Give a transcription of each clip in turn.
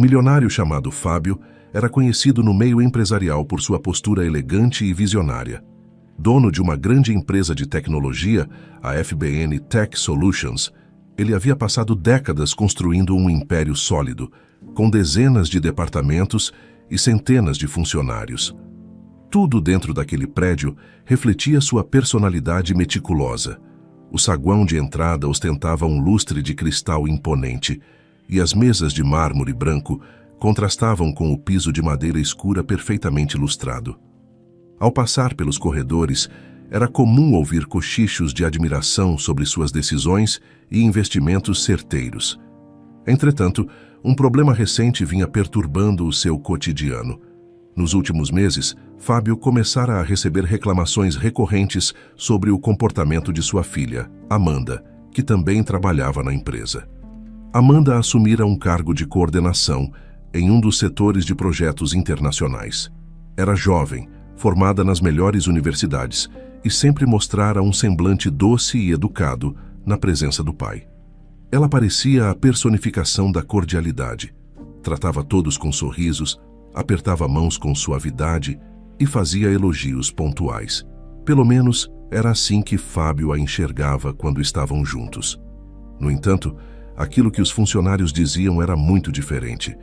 milionário chamado Fábio era conhecido no meio empresarial por sua postura elegante e visionária. Dono de uma grande empresa de tecnologia, a FBN Tech Solutions, ele havia passado décadas construindo um império sólido, com dezenas de departamentos e centenas de funcionários. Tudo dentro daquele prédio refletia sua personalidade meticulosa. O saguão de entrada ostentava um lustre de cristal imponente, e as mesas de mármore branco contrastavam com o piso de madeira escura perfeitamente lustrado. Ao passar pelos corredores, era comum ouvir cochichos de admiração sobre suas decisões e investimentos certeiros. Entretanto, um problema recente vinha perturbando o seu cotidiano. Nos últimos meses, Fábio começara a receber reclamações recorrentes sobre o comportamento de sua filha, Amanda, que também trabalhava na empresa. Amanda assumira um cargo de coordenação em um dos setores de projetos internacionais. Era jovem, formada nas melhores universidades, e sempre mostrara um semblante doce e educado na presença do pai. Ela parecia a personificação da cordialidade. Tratava todos com sorrisos, apertava mãos com suavidade e fazia elogios pontuais. Pelo menos, era assim que Fábio a enxergava quando estavam juntos. No entanto, aquilo que os funcionários diziam era muito diferente.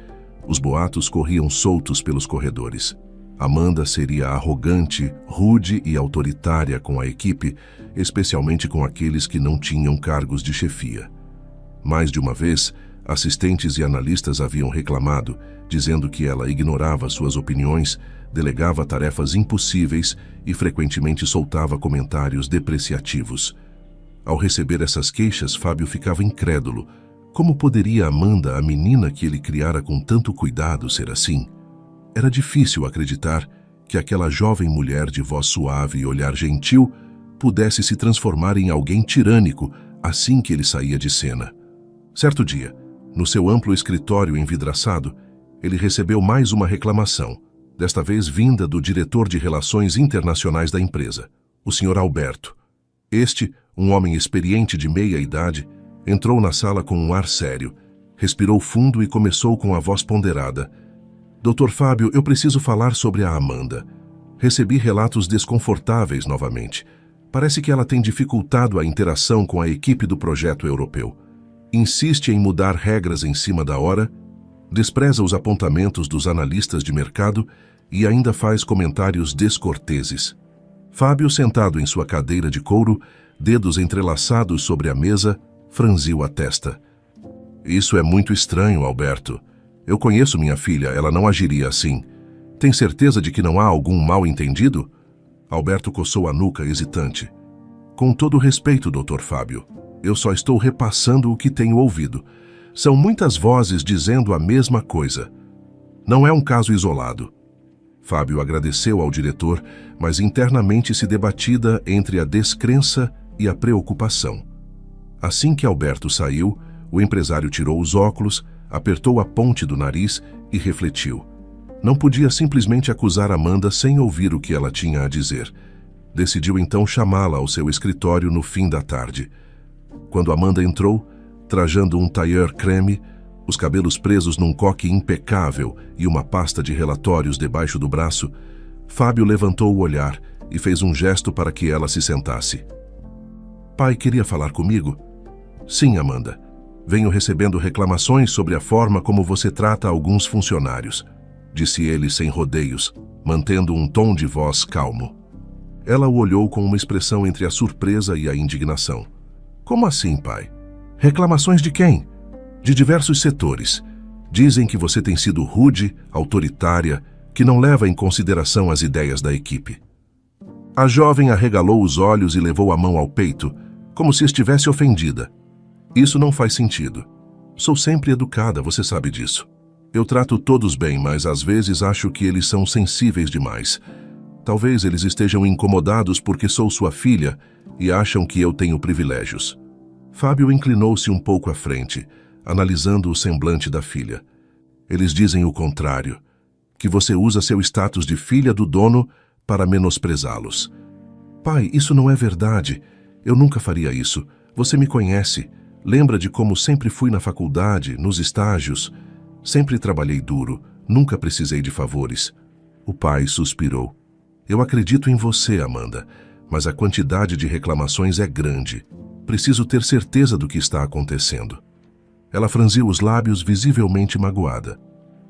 Os boatos corriam soltos pelos corredores. Amanda seria arrogante, rude e autoritária com a equipe, especialmente com aqueles que não tinham cargos de chefia. Mais de uma vez, assistentes e analistas haviam reclamado, dizendo que ela ignorava suas opiniões, delegava tarefas impossíveis e frequentemente soltava comentários depreciativos. Ao receber essas queixas, Fábio ficava incrédulo. Como poderia Amanda, a menina que ele criara com tanto cuidado, ser assim? Era difícil acreditar que aquela jovem mulher de voz suave e olhar gentil pudesse se transformar em alguém tirânico assim que ele saía de cena. Certo dia, no seu amplo escritório envidraçado, ele recebeu mais uma reclamação, desta vez vinda do diretor de Relações Internacionais da empresa, o Sr. Alberto. Este, um homem experiente de meia idade, entrou na sala com um ar sério, respirou fundo e começou com a voz ponderada: Dr. Fábio, eu preciso falar sobre a Amanda. Recebi relatos desconfortáveis novamente. Parece que ela tem dificultado a interação com a equipe do projeto europeu. Insiste em mudar regras em cima da hora, despreza os apontamentos dos analistas de mercado e ainda faz comentários descorteses. Fábio, sentado em sua cadeira de couro, dedos entrelaçados sobre a mesa, franziu a testa. Isso é muito estranho, Alberto. Eu conheço minha filha, ela não agiria assim. Tem certeza de que não há algum mal-entendido? Alberto coçou a nuca, hesitante. Com todo respeito, Dr. Fábio, eu só estou repassando o que tenho ouvido. São muitas vozes dizendo a mesma coisa. Não é um caso isolado. Fábio agradeceu ao diretor, mas internamente se debatida entre a descrença e a preocupação. Assim que Alberto saiu, o empresário tirou os óculos, apertou a ponte do nariz e refletiu. Não podia simplesmente acusar Amanda sem ouvir o que ela tinha a dizer. Decidiu então chamá-la ao seu escritório no fim da tarde. Quando Amanda entrou, trajando um tailleur creme, os cabelos presos num coque impecável e uma pasta de relatórios debaixo do braço, Fábio levantou o olhar e fez um gesto para que ela se sentasse. Pai queria falar comigo? Sim, Amanda. Venho recebendo reclamações sobre a forma como você trata alguns funcionários, disse ele sem rodeios, mantendo um tom de voz calmo. Ela o olhou com uma expressão entre a surpresa e a indignação. Como assim, pai? Reclamações de quem? De diversos setores. Dizem que você tem sido rude, autoritária, que não leva em consideração as ideias da equipe. A jovem arregalou os olhos e levou a mão ao peito, como se estivesse ofendida. Isso não faz sentido. Sou sempre educada, você sabe disso. Eu trato todos bem, mas às vezes acho que eles são sensíveis demais. Talvez eles estejam incomodados porque sou sua filha e acham que eu tenho privilégios. Fábio inclinou-se um pouco à frente, analisando o semblante da filha. Eles dizem o contrário, que você usa seu status de filha do dono para menosprezá-los. Pai, isso não é verdade. Eu nunca faria isso. Você me conhece. Lembra de como sempre fui na faculdade, nos estágios. Sempre trabalhei duro, nunca precisei de favores. O pai suspirou. Eu acredito em você, Amanda, mas a quantidade de reclamações é grande. Preciso ter certeza do que está acontecendo. Ela franziu os lábios, visivelmente magoada.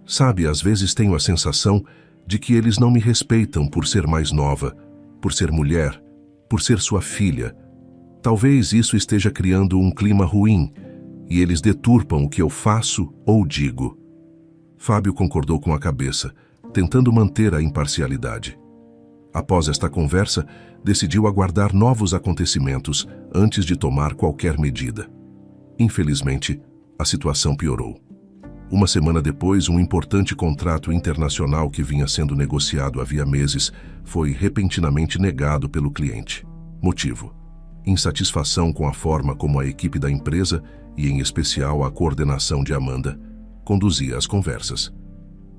Sabe, às vezes tenho a sensação de que eles não me respeitam por ser mais nova, por ser mulher, por ser sua filha. Talvez isso esteja criando um clima ruim e eles deturpam o que eu faço ou digo. Fábio concordou com a cabeça, tentando manter a imparcialidade. Após esta conversa, decidiu aguardar novos acontecimentos antes de tomar qualquer medida. Infelizmente, a situação piorou. Uma semana depois, um importante contrato internacional que vinha sendo negociado havia meses foi repentinamente negado pelo cliente. Motivo: insatisfação com a forma como a equipe da empresa, e em especial a coordenação de Amanda, conduzia as conversas.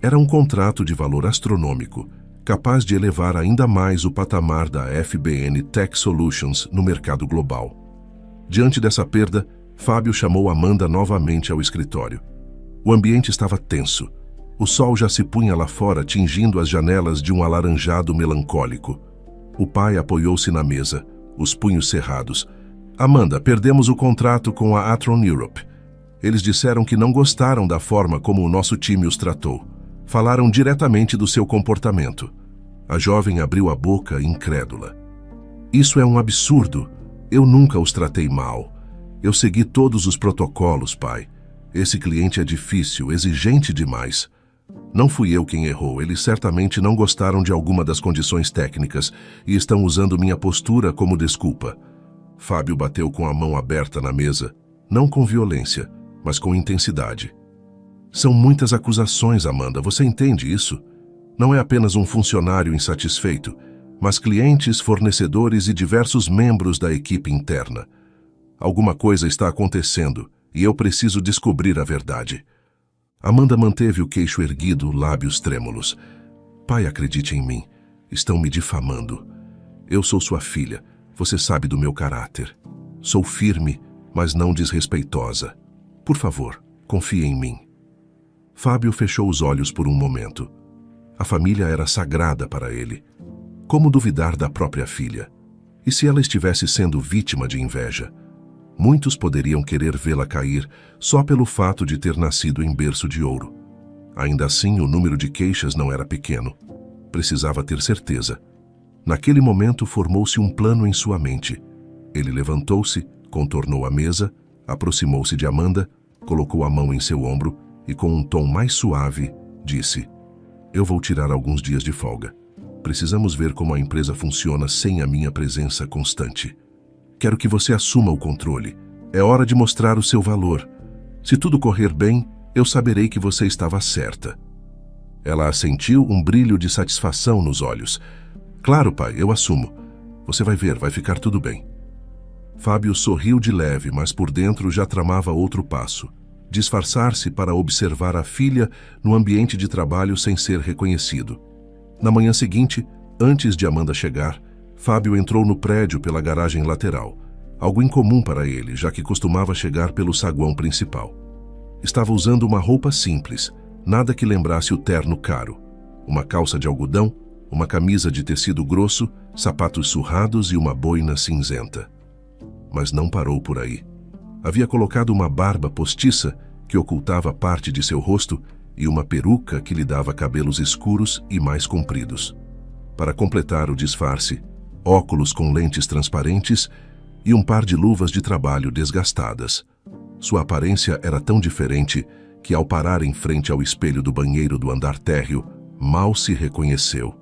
Era um contrato de valor astronômico, capaz de elevar ainda mais o patamar da FBN Tech Solutions no mercado global. Diante dessa perda, Fábio chamou Amanda novamente ao escritório. O ambiente estava tenso. O sol já se punha lá fora, tingindo as janelas de um alaranjado melancólico. O pai apoiou-se na mesa, os punhos cerrados. Amanda, perdemos o contrato com a Atron Europe. Eles disseram que não gostaram da forma como o nosso time os tratou. Falaram diretamente do seu comportamento. A jovem abriu a boca, incrédula. Isso é um absurdo. Eu nunca os tratei mal. Eu segui todos os protocolos, pai. Esse cliente é difícil, exigente demais. Não fui eu quem errou. Eles certamente não gostaram de alguma das condições técnicas e estão usando minha postura como desculpa. Fábio bateu com a mão aberta na mesa, não com violência, mas com intensidade. São muitas acusações, Amanda, você entende isso? Não é apenas um funcionário insatisfeito, mas clientes, fornecedores e diversos membros da equipe interna. Alguma coisa está acontecendo e eu preciso descobrir a verdade. Amanda manteve o queixo erguido, lábios trêmulos. Pai, acredite em mim. Estão me difamando. Eu sou sua filha. Você sabe do meu caráter. Sou firme, mas não desrespeitosa. Por favor, confie em mim. Fábio fechou os olhos por um momento. A família era sagrada para ele. Como duvidar da própria filha? E se ela estivesse sendo vítima de inveja? Muitos poderiam querer vê-la cair só pelo fato de ter nascido em berço de ouro. Ainda assim, o número de queixas não era pequeno. Precisava ter certeza. Naquele momento, formou-se um plano em sua mente. Ele levantou-se, contornou a mesa, aproximou-se de Amanda, colocou a mão em seu ombro e, com um tom mais suave, disse: Eu vou tirar alguns dias de folga. Precisamos ver como a empresa funciona sem a minha presença constante. Quero que você assuma o controle. É hora de mostrar o seu valor. Se tudo correr bem, eu saberei que você estava certa. Ela assentiu, um brilho de satisfação nos olhos. Claro, pai, eu assumo. Você vai ver, vai ficar tudo bem. Fábio sorriu de leve, mas por dentro já tramava outro passo. Disfarçar-se para observar a filha no ambiente de trabalho sem ser reconhecido. Na manhã seguinte, antes de Amanda chegar, Fábio entrou no prédio pela garagem lateral, algo incomum para ele, já que costumava chegar pelo saguão principal. Estava usando uma roupa simples, nada que lembrasse o terno caro. Uma calça de algodão, uma camisa de tecido grosso, sapatos surrados e uma boina cinzenta. Mas não parou por aí. Havia colocado uma barba postiça que ocultava parte de seu rosto e uma peruca que lhe dava cabelos escuros e mais compridos. Para completar o disfarce, óculos com lentes transparentes e um par de luvas de trabalho desgastadas. Sua aparência era tão diferente que, ao parar em frente ao espelho do banheiro do andar térreo, mal se reconheceu.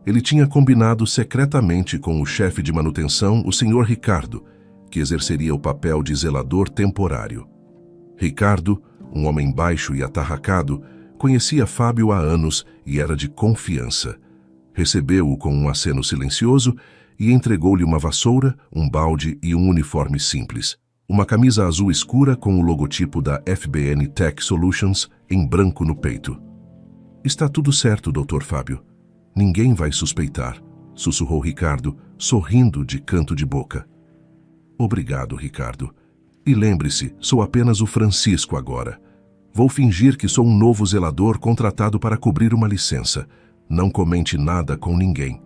Ele tinha combinado secretamente com o chefe de manutenção, o Sr. Ricardo, que exerceria o papel de zelador temporário. Ricardo, um homem baixo e atarracado, conhecia Fábio há anos e era de confiança. Recebeu-o com um aceno silencioso e entregou-lhe uma vassoura, um balde e um uniforme simples. Uma camisa azul escura com o logotipo da FBN Tech Solutions em branco no peito. Está tudo certo, Dr. Fábio. Ninguém vai suspeitar, sussurrou Ricardo, sorrindo de canto de boca. Obrigado, Ricardo. E lembre-se, sou apenas o Francisco agora. Vou fingir que sou um novo zelador contratado para cobrir uma licença. Não comente nada com ninguém.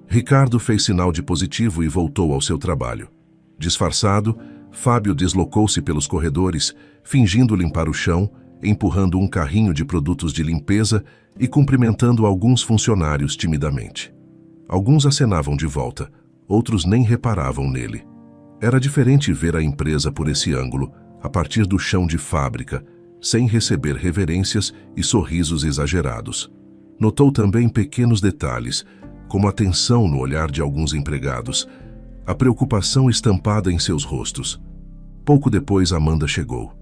Ricardo fez sinal de positivo e voltou ao seu trabalho. Disfarçado, Fábio deslocou-se pelos corredores, fingindo limpar o chão, empurrando um carrinho de produtos de limpeza e cumprimentando alguns funcionários timidamente. Alguns acenavam de volta, outros nem reparavam nele. Era diferente ver a empresa por esse ângulo, a partir do chão de fábrica, sem receber reverências e sorrisos exagerados. Notou também pequenos detalhes, como a tensão no olhar de alguns empregados, a preocupação estampada em seus rostos. Pouco depois, Amanda chegou.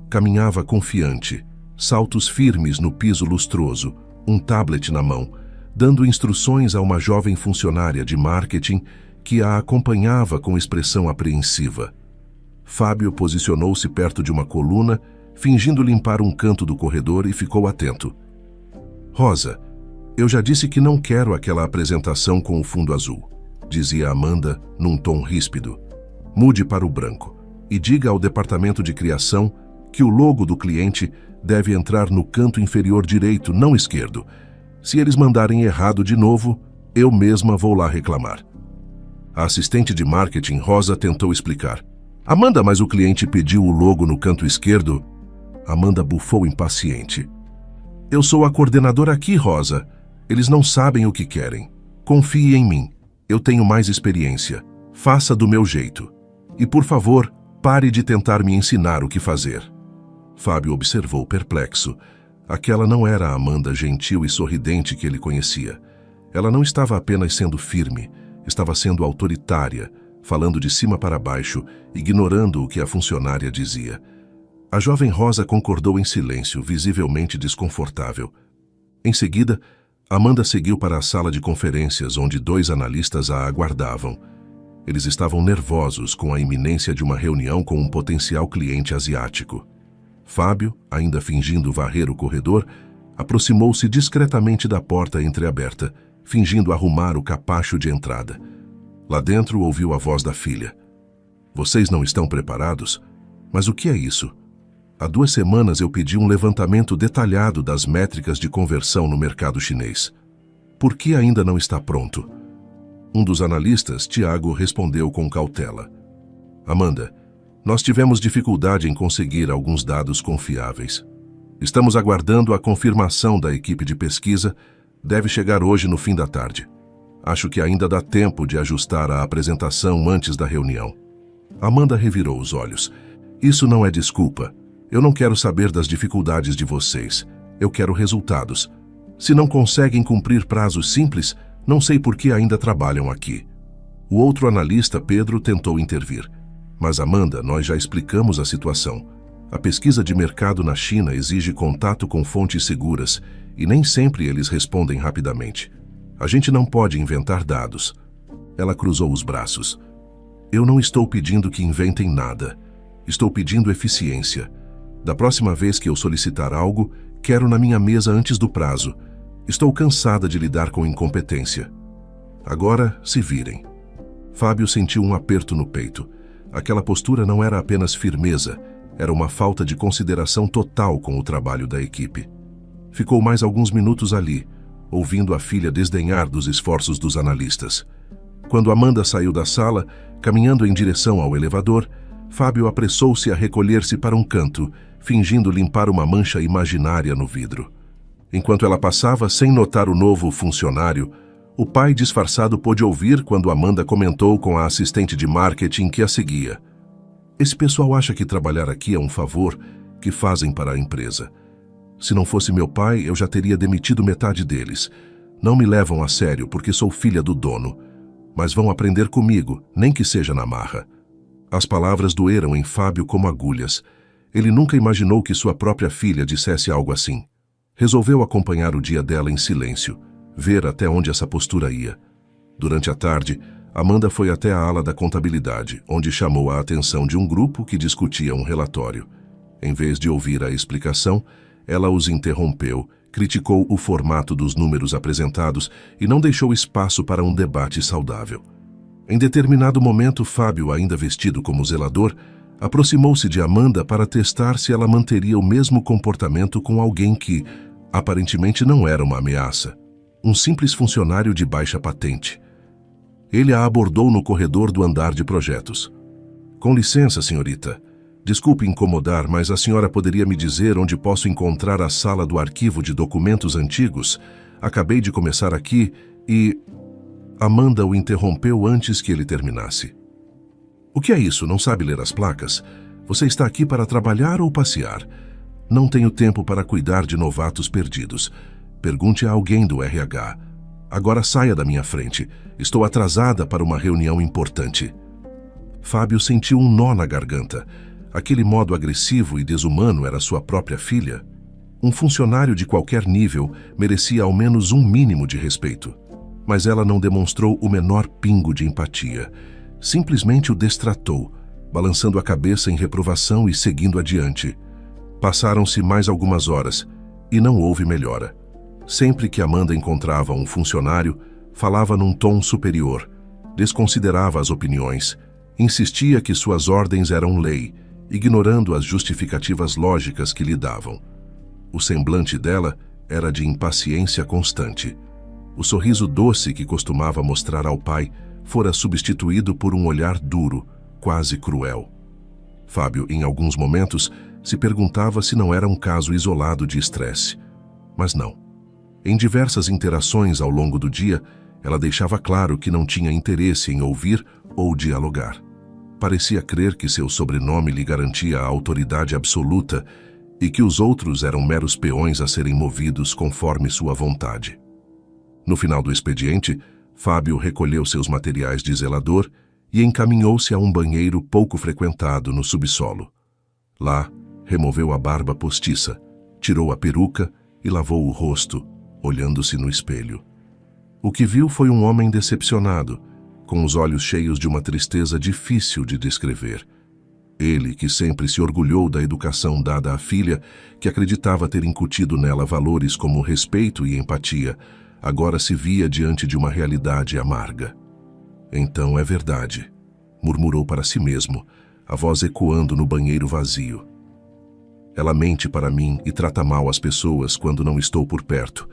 Caminhava confiante, saltos firmes no piso lustroso, um tablet na mão, dando instruções a uma jovem funcionária de marketing que a acompanhava com expressão apreensiva. Fábio posicionou-se perto de uma coluna, fingindo limpar um canto do corredor e ficou atento. Rosa, eu já disse que não quero aquela apresentação com o fundo azul, dizia Amanda num tom ríspido. Mude para o branco e diga ao departamento de criação que o logo do cliente deve entrar no canto inferior direito, não esquerdo. Se eles mandarem errado de novo, eu mesma vou lá reclamar. A assistente de marketing, Rosa, tentou explicar. Amanda, mas o cliente pediu o logo no canto esquerdo. Amanda bufou impaciente. Eu sou a coordenadora aqui, Rosa. Eles não sabem o que querem. Confie em mim. Eu tenho mais experiência. Faça do meu jeito. E, por favor, pare de tentar me ensinar o que fazer. Fábio observou perplexo. Aquela não era a Amanda gentil e sorridente que ele conhecia. Ela não estava apenas sendo firme, estava sendo autoritária, falando de cima para baixo, ignorando o que a funcionária dizia. A jovem Rosa concordou em silêncio, visivelmente desconfortável. Em seguida, Amanda seguiu para a sala de conferências, onde 2 analistas a aguardavam. Eles estavam nervosos com a iminência de uma reunião com um potencial cliente asiático. Fábio, ainda fingindo varrer o corredor, aproximou-se discretamente da porta entreaberta, fingindo arrumar o capacho de entrada. Lá dentro ouviu a voz da filha. Vocês não estão preparados? Mas o que é isso? Há 2 semanas eu pedi um levantamento detalhado das métricas de conversão no mercado chinês. Por que ainda não está pronto? Um dos analistas, Tiago, respondeu com cautela. Amanda, nós tivemos dificuldade em conseguir alguns dados confiáveis. Estamos aguardando a confirmação da equipe de pesquisa. Deve chegar hoje no fim da tarde. Acho que ainda dá tempo de ajustar a apresentação antes da reunião. Amanda revirou os olhos. Isso não é desculpa. Eu não quero saber das dificuldades de vocês. Eu quero resultados. Se não conseguem cumprir prazos simples, não sei por que ainda trabalham aqui. O outro analista, Pedro, tentou intervir. Mas, Amanda, nós já explicamos a situação. A pesquisa de mercado na China exige contato com fontes seguras e nem sempre eles respondem rapidamente. A gente não pode inventar dados. Ela cruzou os braços. Eu não estou pedindo que inventem nada. Estou pedindo eficiência. Da próxima vez que eu solicitar algo, quero na minha mesa antes do prazo. Estou cansada de lidar com incompetência. Agora, se virem. Fábio sentiu um aperto no peito. Aquela postura não era apenas firmeza, era uma falta de consideração total com o trabalho da equipe. Ficou mais alguns minutos ali, ouvindo a filha desdenhar dos esforços dos analistas. Quando Amanda saiu da sala, caminhando em direção ao elevador, Fábio apressou-se a recolher-se para um canto, fingindo limpar uma mancha imaginária no vidro. Enquanto ela passava, sem notar o novo funcionário, o pai disfarçado pôde ouvir quando Amanda comentou com a assistente de marketing que a seguia. Esse pessoal acha que trabalhar aqui é um favor que fazem para a empresa. Se não fosse meu pai, eu já teria demitido metade deles. Não me levam a sério porque sou filha do dono. Mas vão aprender comigo, nem que seja na marra. As palavras doeram em Fábio como agulhas. Ele nunca imaginou que sua própria filha dissesse algo assim. Resolveu acompanhar o dia dela em silêncio, ver até onde essa postura ia. Durante a tarde, Amanda foi até a ala da contabilidade, onde chamou a atenção de um grupo que discutia um relatório. Em vez de ouvir a explicação, ela os interrompeu, criticou o formato dos números apresentados e não deixou espaço para um debate saudável. Em determinado momento, Fábio, ainda vestido como zelador, Aproximou-se de Amanda para testar se ela manteria o mesmo comportamento com alguém que, aparentemente, não era uma ameaça. Um simples funcionário de baixa patente. Ele a abordou no corredor do andar de projetos. Com licença, senhorita. Desculpe incomodar, mas a senhora poderia me dizer onde posso encontrar a sala do arquivo de documentos antigos? Acabei de começar aqui e... Amanda o interrompeu antes que ele terminasse. O que é isso? Não sabe ler as placas? Você está aqui para trabalhar ou passear? Não tenho tempo para cuidar de novatos perdidos. Pergunte a alguém do RH. Agora saia da minha frente. Estou atrasada para uma reunião importante. Fábio sentiu um nó na garganta. Aquele modo agressivo e desumano era sua própria filha. Um funcionário de qualquer nível merecia ao menos um mínimo de respeito. Mas ela não demonstrou o menor pingo de empatia. Simplesmente o destratou, balançando a cabeça em reprovação e seguindo adiante. Passaram-se mais algumas horas e não houve melhora. Sempre que Amanda encontrava um funcionário, falava num tom superior, desconsiderava as opiniões, insistia que suas ordens eram lei, ignorando as justificativas lógicas que lhe davam. O semblante dela era de impaciência constante. O sorriso doce que costumava mostrar ao pai fora substituído por um olhar duro, quase cruel. Fábio, em alguns momentos, se perguntava se não era um caso isolado de estresse. Mas não. Em diversas interações ao longo do dia, ela deixava claro que não tinha interesse em ouvir ou dialogar. Parecia crer que seu sobrenome lhe garantia a autoridade absoluta e que os outros eram meros peões a serem movidos conforme sua vontade. No final do expediente, Fábio recolheu seus materiais de zelador e encaminhou-se a um banheiro pouco frequentado no subsolo. Lá, removeu a barba postiça, tirou a peruca e lavou o rosto, olhando-se no espelho. O que viu foi um homem decepcionado, com os olhos cheios de uma tristeza difícil de descrever. Ele, que sempre se orgulhou da educação dada à filha, que acreditava ter incutido nela valores como respeito e empatia, agora se via diante de uma realidade amarga. Então é verdade, murmurou para si mesmo, a voz ecoando no banheiro vazio. Ela mente para mim e trata mal as pessoas quando não estou por perto.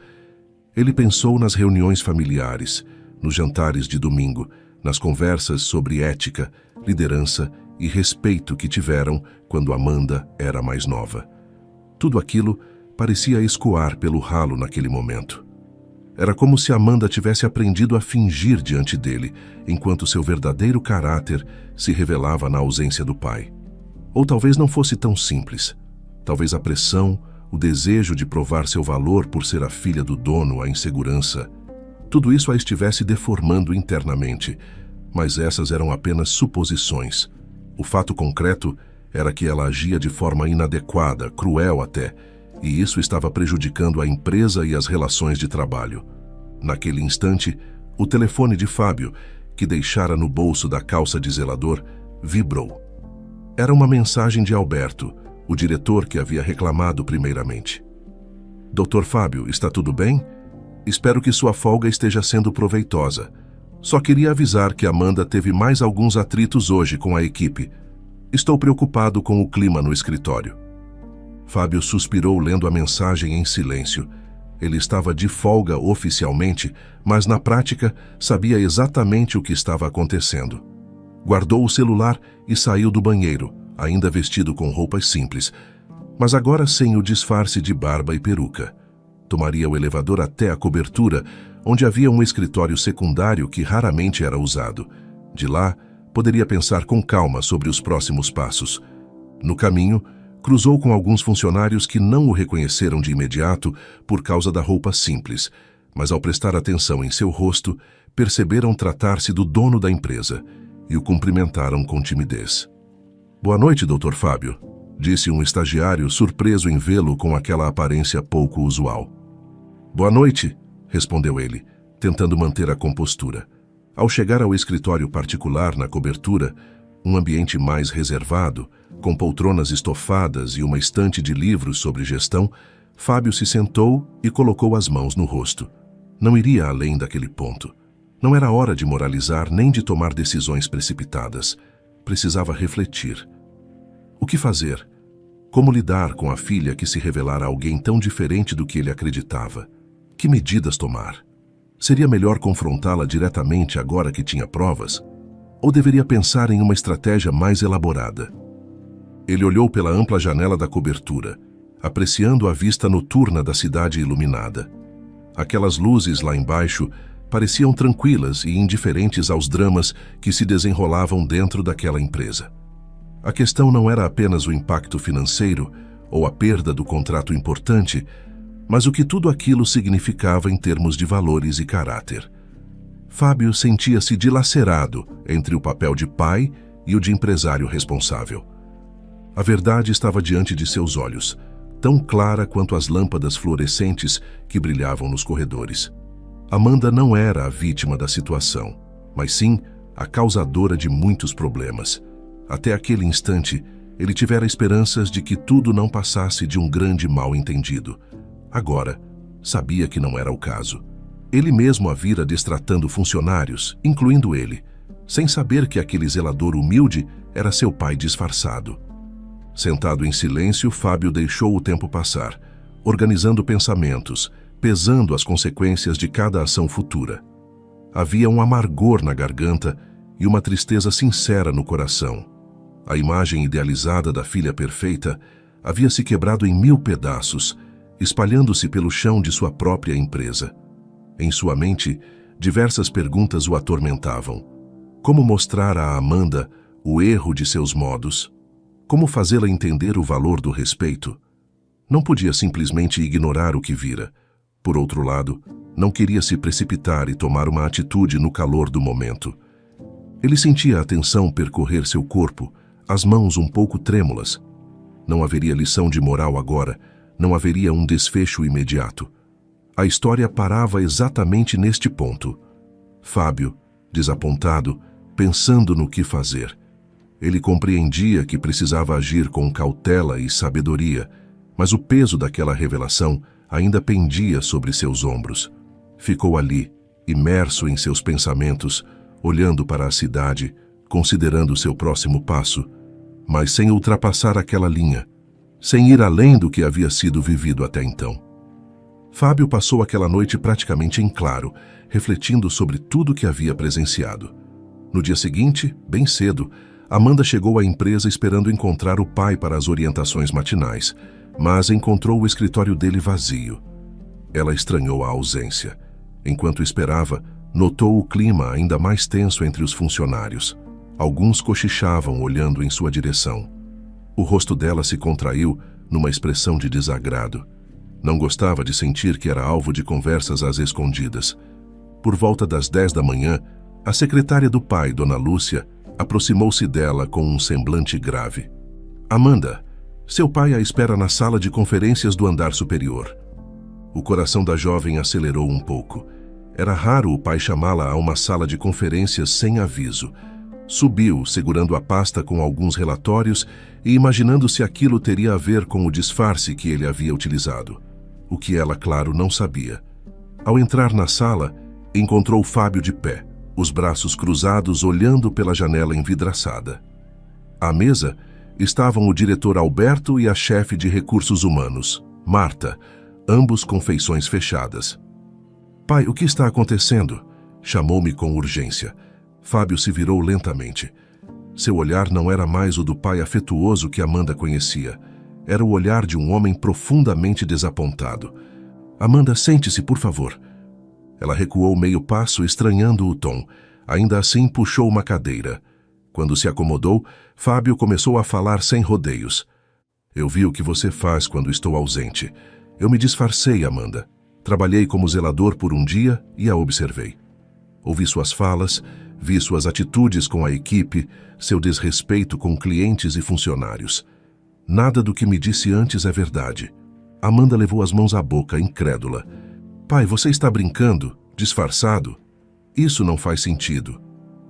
Ele pensou nas reuniões familiares, nos jantares de domingo, nas conversas sobre ética, liderança e respeito que tiveram quando Amanda era mais nova. Tudo aquilo parecia escoar pelo ralo naquele momento. Era como se Amanda tivesse aprendido a fingir diante dele, enquanto seu verdadeiro caráter se revelava na ausência do pai. Ou talvez não fosse tão simples. Talvez a pressão, o desejo de provar seu valor por ser a filha do dono, a insegurança, tudo isso a estivesse deformando internamente, mas essas eram apenas suposições. O fato concreto era que ela agia de forma inadequada, cruel até, e isso estava prejudicando a empresa e as relações de trabalho. Naquele instante, o telefone de Fábio, que deixara no bolso da calça de zelador, vibrou. Era uma mensagem de Alberto, o diretor que havia reclamado primeiramente. Dr. Fábio, está tudo bem? Espero que sua folga esteja sendo proveitosa. Só queria avisar que Amanda teve mais alguns atritos hoje com a equipe. Estou preocupado com o clima no escritório. Fábio suspirou lendo a mensagem em silêncio. Ele estava de folga oficialmente, mas na prática sabia exatamente o que estava acontecendo. Guardou o celular e saiu do banheiro, ainda vestido com roupas simples, mas agora sem o disfarce de barba e peruca. Tomaria o elevador até a cobertura, onde havia um escritório secundário que raramente era usado. De lá, poderia pensar com calma sobre os próximos passos. No caminho, cruzou com alguns funcionários que não o reconheceram de imediato por causa da roupa simples, mas ao prestar atenção em seu rosto, perceberam tratar-se do dono da empresa e o cumprimentaram com timidez. Boa noite, Dr. Fábio, disse um estagiário surpreso em vê-lo com aquela aparência pouco usual. Boa noite, respondeu ele, tentando manter a compostura. Ao chegar ao escritório particular na cobertura, um ambiente mais reservado, com poltronas estofadas e uma estante de livros sobre gestão, Fábio se sentou e colocou as mãos no rosto. Não iria além daquele ponto. Não era hora de moralizar nem de tomar decisões precipitadas. Precisava refletir. O que fazer? Como lidar com a filha que se revelara alguém tão diferente do que ele acreditava? Que medidas tomar? Seria melhor confrontá-la diretamente agora que tinha provas? Ou deveria pensar em uma estratégia mais elaborada? Ele olhou pela ampla janela da cobertura, apreciando a vista noturna da cidade iluminada. Aquelas luzes lá embaixo pareciam tranquilas e indiferentes aos dramas que se desenrolavam dentro daquela empresa. A questão não era apenas o impacto financeiro ou a perda do contrato importante, mas o que tudo aquilo significava em termos de valores e caráter. Fábio sentia-se dilacerado entre o papel de pai e o de empresário responsável. A verdade estava diante de seus olhos, tão clara quanto as lâmpadas fluorescentes que brilhavam nos corredores. Amanda não era a vítima da situação, mas sim a causadora de muitos problemas. Até aquele instante, ele tivera esperanças de que tudo não passasse de um grande mal-entendido. Agora, sabia que não era o caso. Ele mesmo a vira destratando funcionários, incluindo ele, sem saber que aquele zelador humilde era seu pai disfarçado. Sentado em silêncio, Fábio deixou o tempo passar, organizando pensamentos, pesando as consequências de cada ação futura. Havia um amargor na garganta e uma tristeza sincera no coração. A imagem idealizada da filha perfeita havia se quebrado em 1000 pedaços, espalhando-se pelo chão de sua própria empresa. Em sua mente, diversas perguntas o atormentavam. Como mostrar a Amanda o erro de seus modos? Como fazê-la entender o valor do respeito? Não podia simplesmente ignorar o que vira. Por outro lado, não queria se precipitar e tomar uma atitude no calor do momento. Ele sentia a tensão percorrer seu corpo, as mãos um pouco trêmulas. Não haveria lição de moral agora, não haveria um desfecho imediato. A história parava exatamente neste ponto. Fábio, desapontado, pensando no que fazer. Ele compreendia que precisava agir com cautela e sabedoria, mas o peso daquela revelação ainda pendia sobre seus ombros. Ficou ali, imerso em seus pensamentos, olhando para a cidade, considerando seu próximo passo, mas sem ultrapassar aquela linha, sem ir além do que havia sido vivido até então. Fábio passou aquela noite praticamente em claro, refletindo sobre tudo o que havia presenciado. No dia seguinte, bem cedo, Amanda chegou à empresa esperando encontrar o pai para as orientações matinais, mas encontrou o escritório dele vazio. Ela estranhou a ausência. Enquanto esperava, notou o clima ainda mais tenso entre os funcionários. Alguns cochichavam olhando em sua direção. O rosto dela se contraiu numa expressão de desagrado. Não gostava de sentir que era alvo de conversas às escondidas. Por volta das 10 da manhã, a secretária do pai, Dona Lúcia, aproximou-se dela com um semblante grave. Amanda, seu pai a espera na sala de conferências do andar superior. O coração da jovem acelerou um pouco. Era raro o pai chamá-la a uma sala de conferências sem aviso. Subiu, segurando a pasta com alguns relatórios e imaginando se aquilo teria a ver com o disfarce que ele havia utilizado. O que ela, claro, não sabia. Ao entrar na sala, encontrou Fábio de pé, os braços cruzados olhando pela janela envidraçada. À mesa estavam o diretor Alberto e a chefe de recursos humanos, Marta, ambos com feições fechadas. Pai, o que está acontecendo? Chamou-me com urgência. Fábio se virou lentamente. Seu olhar não era mais o do pai afetuoso que Amanda conhecia. Era o olhar de um homem profundamente desapontado. Amanda, sente-se, por favor. Ela recuou meio passo, estranhando o tom. Ainda assim, puxou uma cadeira. Quando se acomodou, Fábio começou a falar sem rodeios. Eu vi o que você faz quando estou ausente. Eu me disfarcei, Amanda. Trabalhei como zelador por um dia e a observei. Ouvi suas falas, vi suas atitudes com a equipe, seu desrespeito com clientes e funcionários. Nada do que me disse antes é verdade. Amanda levou as mãos à boca, incrédula. Pai, você está brincando? Disfarçado? Isso não faz sentido.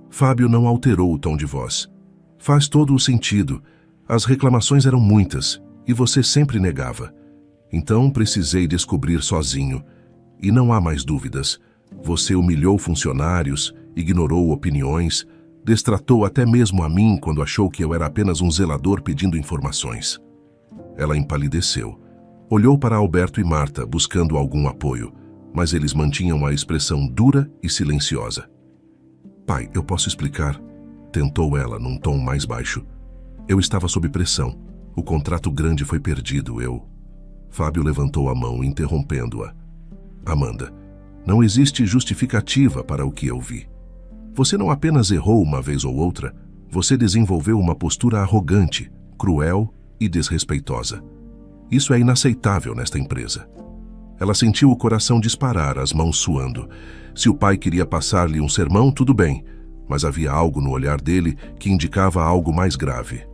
Fábio não alterou o tom de voz. Faz todo o sentido. As reclamações eram muitas e você sempre negava. Então precisei descobrir sozinho. E não há mais dúvidas. Você humilhou funcionários, ignorou opiniões, Destratou até mesmo a mim quando achou que eu era apenas um zelador pedindo informações. Ela empalideceu. Olhou para Alberto e Marta, buscando algum apoio, mas eles mantinham a expressão dura e silenciosa. Pai, eu posso explicar? Tentou ela num tom mais baixo. Eu estava sob pressão. O contrato grande foi perdido, Fábio levantou a mão, interrompendo-a. Amanda, não existe justificativa para o que eu vi. Você não apenas errou uma vez ou outra, você desenvolveu uma postura arrogante, cruel e desrespeitosa. Isso é inaceitável nesta empresa. Ela sentiu o coração disparar, as mãos suando. Se o pai queria passar-lhe um sermão, tudo bem, mas havia algo no olhar dele que indicava algo mais grave.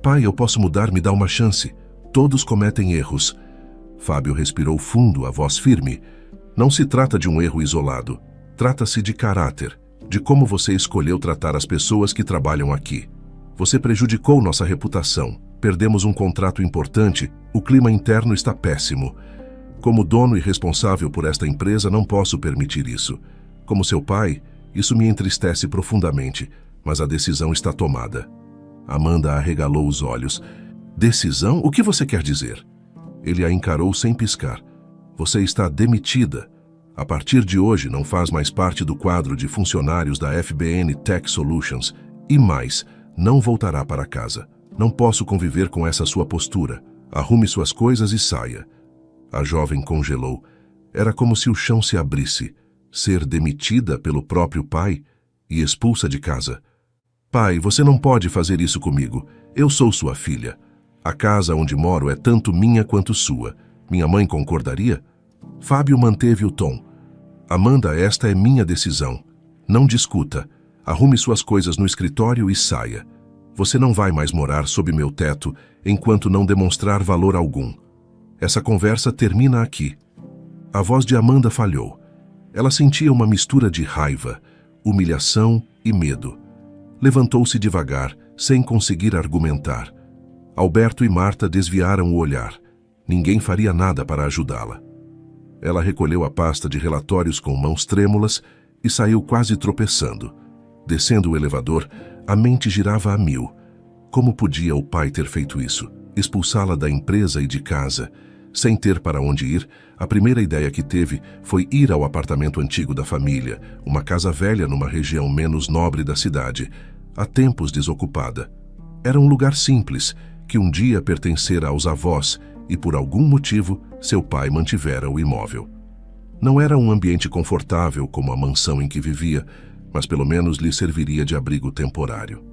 Pai, eu posso mudar, me dá uma chance. Todos cometem erros. Fábio respirou fundo, a voz firme. Não se trata de um erro isolado. Trata-se de caráter, de como você escolheu tratar as pessoas que trabalham aqui. Você prejudicou nossa reputação. Perdemos um contrato importante, o clima interno está péssimo. Como dono e responsável por esta empresa, não posso permitir isso. Como seu pai, isso me entristece profundamente, mas a decisão está tomada. Amanda arregalou os olhos. Decisão? O que você quer dizer? Ele a encarou sem piscar. Você está demitida. A partir de hoje não faz mais parte do quadro de funcionários da FBN Tech Solutions e mais, não voltará para casa. Não posso conviver com essa sua postura. Arrume suas coisas e saia. A jovem congelou. Era como se o chão se abrisse. Ser demitida pelo próprio pai e expulsa de casa. Pai, você não pode fazer isso comigo. Eu sou sua filha. A casa onde moro é tanto minha quanto sua. Minha mãe concordaria? Fábio manteve o tom. Amanda, esta é minha decisão. Não discuta. Arrume suas coisas no escritório e saia. Você não vai mais morar sob meu teto enquanto não demonstrar valor algum. Essa conversa termina aqui. A voz de Amanda falhou. Ela sentia uma mistura de raiva, humilhação e medo. Levantou-se devagar, sem conseguir argumentar. Alberto e Marta desviaram o olhar. Ninguém faria nada para ajudá-la. Ela recolheu a pasta de relatórios com mãos trêmulas e saiu quase tropeçando. Descendo o elevador, a mente girava a mil. Como podia o pai ter feito isso? Expulsá-la da empresa e de casa? Sem ter para onde ir, a primeira ideia que teve foi ir ao apartamento antigo da família, uma casa velha numa região menos nobre da cidade, há tempos desocupada. Era um lugar simples, que um dia pertencera aos avós e, por algum motivo, seu pai mantivera o imóvel. Não era um ambiente confortável como a mansão em que vivia, mas pelo menos lhe serviria de abrigo temporário.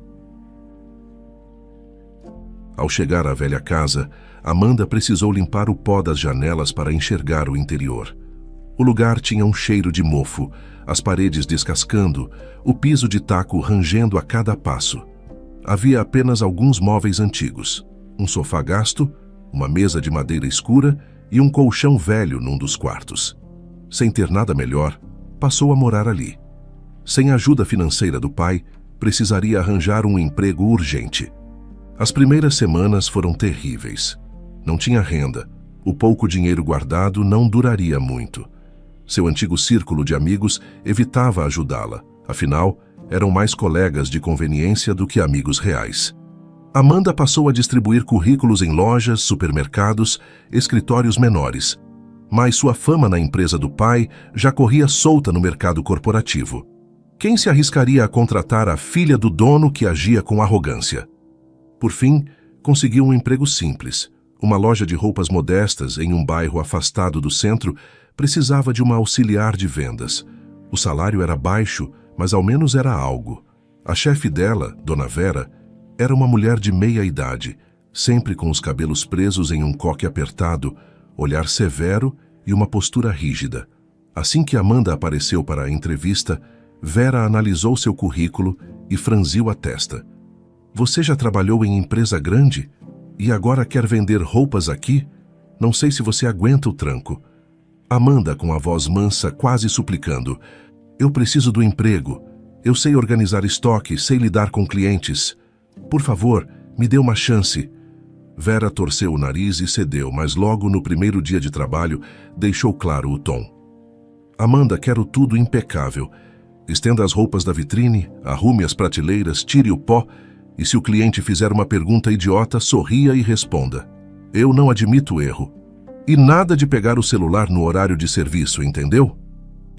Ao chegar à velha casa, Amanda precisou limpar o pó das janelas para enxergar o interior. O lugar tinha um cheiro de mofo, as paredes descascando, o piso de taco rangendo a cada passo. Havia apenas alguns móveis antigos, um sofá gasto, uma mesa de madeira escura e um colchão velho num dos quartos. Sem ter nada melhor, passou a morar ali. Sem a ajuda financeira do pai, precisaria arranjar um emprego urgente. As primeiras semanas foram terríveis. Não tinha renda. O pouco dinheiro guardado não duraria muito. Seu antigo círculo de amigos evitava ajudá-la. Afinal, eram mais colegas de conveniência do que amigos reais. Amanda passou a distribuir currículos em lojas, supermercados, escritórios menores. Mas sua fama na empresa do pai já corria solta no mercado corporativo. Quem se arriscaria a contratar a filha do dono que agia com arrogância? Por fim, conseguiu um emprego simples. Uma loja de roupas modestas em um bairro afastado do centro precisava de uma auxiliar de vendas. O salário era baixo, mas ao menos era algo. A chefe dela, Dona Vera, era uma mulher de meia idade, sempre com os cabelos presos em um coque apertado, olhar severo e uma postura rígida. Assim que Amanda apareceu para a entrevista, Vera analisou seu currículo e franziu a testa. Você já trabalhou em empresa grande? E agora quer vender roupas aqui? Não sei se você aguenta o tranco. Amanda, com a voz mansa, quase suplicando. Eu preciso do emprego. Eu sei organizar estoque, sei lidar com clientes. Por favor, me dê uma chance. Vera torceu o nariz e cedeu, mas logo no primeiro dia de trabalho, deixou claro o tom. Amanda, quero tudo impecável. Estenda as roupas da vitrine, arrume as prateleiras, tire o pó e, se o cliente fizer uma pergunta idiota, sorria e responda. Eu não admito erro. E nada de pegar o celular no horário de serviço, entendeu?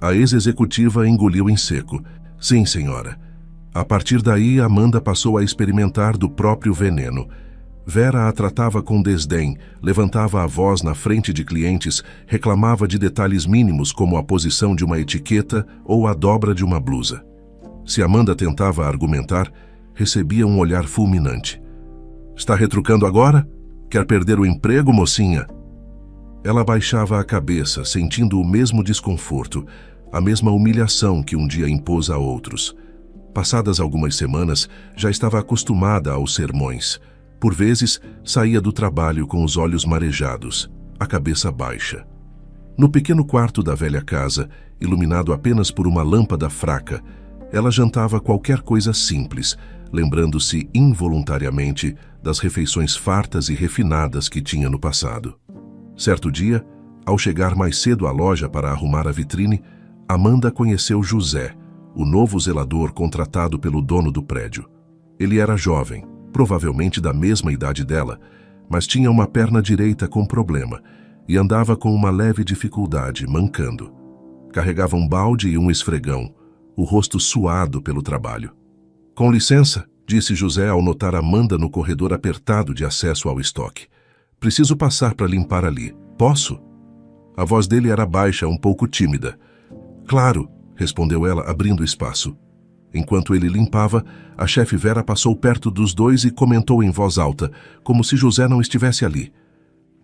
A ex-executiva engoliu em seco. Sim, senhora. A partir daí, Amanda passou a experimentar do próprio veneno. Vera a tratava com desdém, levantava a voz na frente de clientes, reclamava de detalhes mínimos como a posição de uma etiqueta ou a dobra de uma blusa. Se Amanda tentava argumentar, recebia um olhar fulminante. Está retrucando agora? Quer perder o emprego, mocinha? Ela baixava a cabeça, sentindo o mesmo desconforto, a mesma humilhação que um dia impôs a outros. Passadas algumas semanas, já estava acostumada aos sermões. Por vezes, saía do trabalho com os olhos marejados, a cabeça baixa. No pequeno quarto da velha casa, iluminado apenas por uma lâmpada fraca, ela jantava qualquer coisa simples, lembrando-se involuntariamente das refeições fartas e refinadas que tinha no passado. Certo dia, ao chegar mais cedo à loja para arrumar a vitrine, Amanda conheceu José, o novo zelador contratado pelo dono do prédio. Ele era jovem, provavelmente da mesma idade dela, mas tinha uma perna direita com problema e andava com uma leve dificuldade, mancando. Carregava um balde e um esfregão, o rosto suado pelo trabalho. Com licença, disse José ao notar Amanda no corredor apertado de acesso ao estoque. Preciso passar para limpar ali. Posso? A voz dele era baixa, um pouco tímida. Claro, respondeu ela, abrindo espaço. Enquanto ele limpava, a chefe Vera passou perto dos dois e comentou em voz alta, como se José não estivesse ali.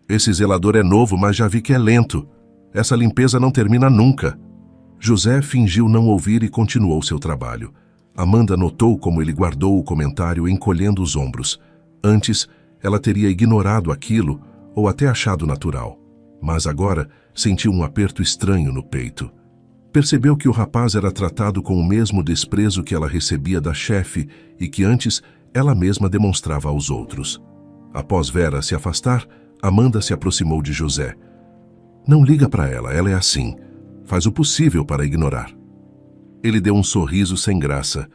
Esse zelador é novo, mas já vi que é lento. Essa limpeza não termina nunca. José fingiu não ouvir e continuou seu trabalho. Amanda notou como ele guardou o comentário encolhendo os ombros. Antes, ela teria ignorado aquilo ou até achado natural. Mas agora sentiu um aperto estranho no peito. Percebeu que o rapaz era tratado com o mesmo desprezo que ela recebia da chefe e que antes ela mesma demonstrava aos outros. Após Vera se afastar, Amanda se aproximou de José. Não liga para ela é assim. Faz o possível para ignorar. Ele deu um sorriso sem graça.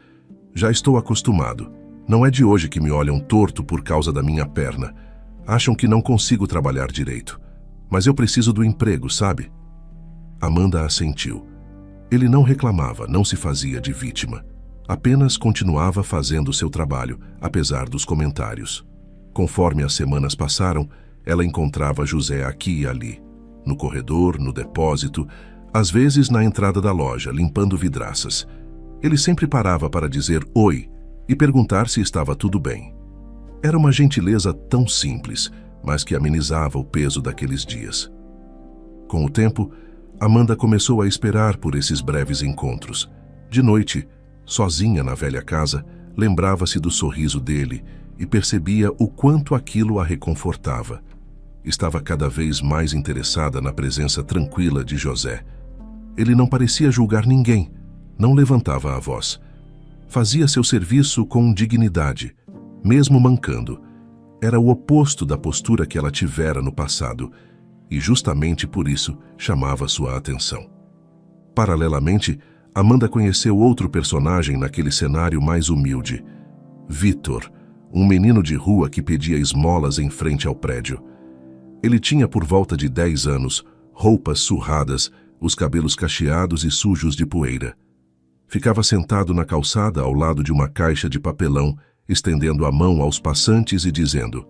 Já estou acostumado. Não é de hoje que me olham torto por causa da minha perna. Acham que não consigo trabalhar direito. Mas eu preciso do emprego, sabe? Amanda assentiu. Ele não reclamava, não se fazia de vítima. Apenas continuava fazendo seu trabalho, apesar dos comentários. Conforme as semanas passaram, ela encontrava José aqui e ali. No corredor, no depósito, às vezes na entrada da loja, limpando vidraças. Ele sempre parava para dizer oi e perguntar se estava tudo bem. Era uma gentileza tão simples, mas que amenizava o peso daqueles dias. Com o tempo, Amanda começou a esperar por esses breves encontros. De noite, sozinha na velha casa, lembrava-se do sorriso dele e percebia o quanto aquilo a reconfortava. Estava cada vez mais interessada na presença tranquila de José. Ele não parecia julgar ninguém, não levantava a voz. Fazia seu serviço com dignidade, mesmo mancando. Era o oposto da postura que ela tivera no passado, e justamente por isso chamava sua atenção. Paralelamente, Amanda conheceu outro personagem naquele cenário mais humilde. Vitor, um menino de rua que pedia esmolas em frente ao prédio. Ele tinha por volta de 10 anos, roupas surradas, os cabelos cacheados e sujos de poeira. Ficava sentado na calçada ao lado de uma caixa de papelão, estendendo a mão aos passantes e dizendo: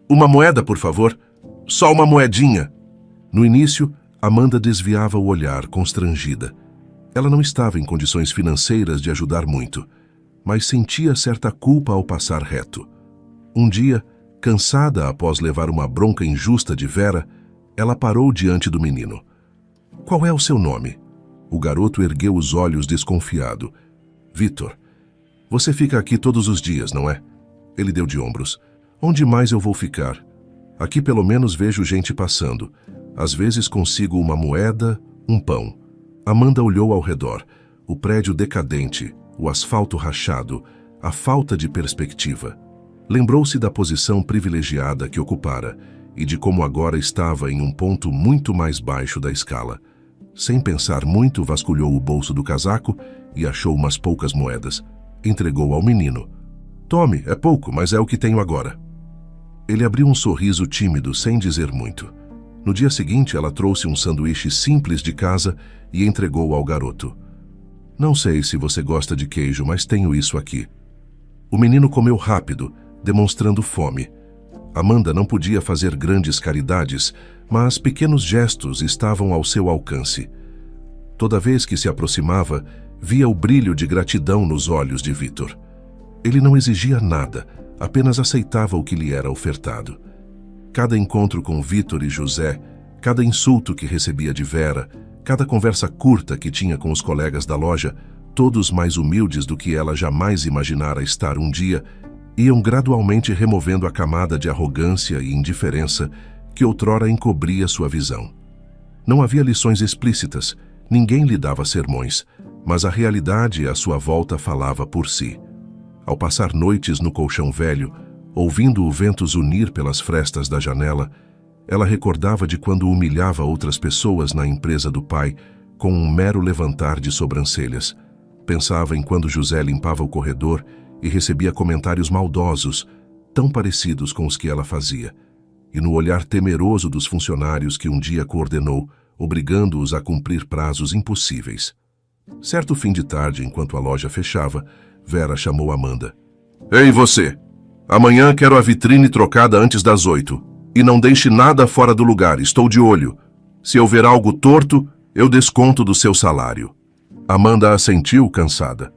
"Uma moeda, por favor. Só uma moedinha." No início, Amanda desviava o olhar, constrangida. Ela não estava em condições financeiras de ajudar muito, mas sentia certa culpa ao passar reto. Um dia, cansada após levar uma bronca injusta de Vera, ela parou diante do menino. "Qual é o seu nome?" O garoto ergueu os olhos desconfiado. "Vitor. Você fica aqui todos os dias, não é?" Ele deu de ombros. "Onde mais eu vou ficar? Aqui pelo menos vejo gente passando. Às vezes consigo uma moeda, um pão." Amanda olhou ao redor. O prédio decadente, o asfalto rachado, a falta de perspectiva. Lembrou-se da posição privilegiada que ocupara e de como agora estava em um ponto muito mais baixo da escala. Sem pensar muito, vasculhou o bolso do casaco e achou umas poucas moedas. Entregou ao menino. Tome, é pouco, mas é o que tenho agora. Ele abriu um sorriso tímido, sem dizer muito. No dia seguinte, ela trouxe um sanduíche simples de casa e entregou ao garoto. Não sei se você gosta de queijo, mas tenho isso aqui. O menino comeu rápido, demonstrando fome. Amanda não podia fazer grandes caridades, mas pequenos gestos estavam ao seu alcance. Toda vez que se aproximava, via o brilho de gratidão nos olhos de Vítor. Ele não exigia nada, apenas aceitava o que lhe era ofertado. Cada encontro com Vítor e José, cada insulto que recebia de Vera, cada conversa curta que tinha com os colegas da loja, todos mais humildes do que ela jamais imaginara estar um dia, iam gradualmente removendo a camada de arrogância e indiferença que outrora encobria sua visão. Não havia lições explícitas, ninguém lhe dava sermões, mas a realidade à sua volta falava por si. Ao passar noites no colchão velho, ouvindo o vento zunir pelas frestas da janela, ela recordava de quando humilhava outras pessoas na empresa do pai com um mero levantar de sobrancelhas. Pensava em quando José limpava o corredor e recebia comentários maldosos, tão parecidos com os que ela fazia, e no olhar temeroso dos funcionários que um dia coordenou, obrigando-os a cumprir prazos impossíveis. Certo fim de tarde, enquanto a loja fechava, Vera chamou Amanda. Ei, você! Amanhã quero a vitrine trocada antes das 8. E não deixe nada fora do lugar, estou de olho. Se houver algo torto, eu desconto do seu salário. Amanda assentiu, cansada.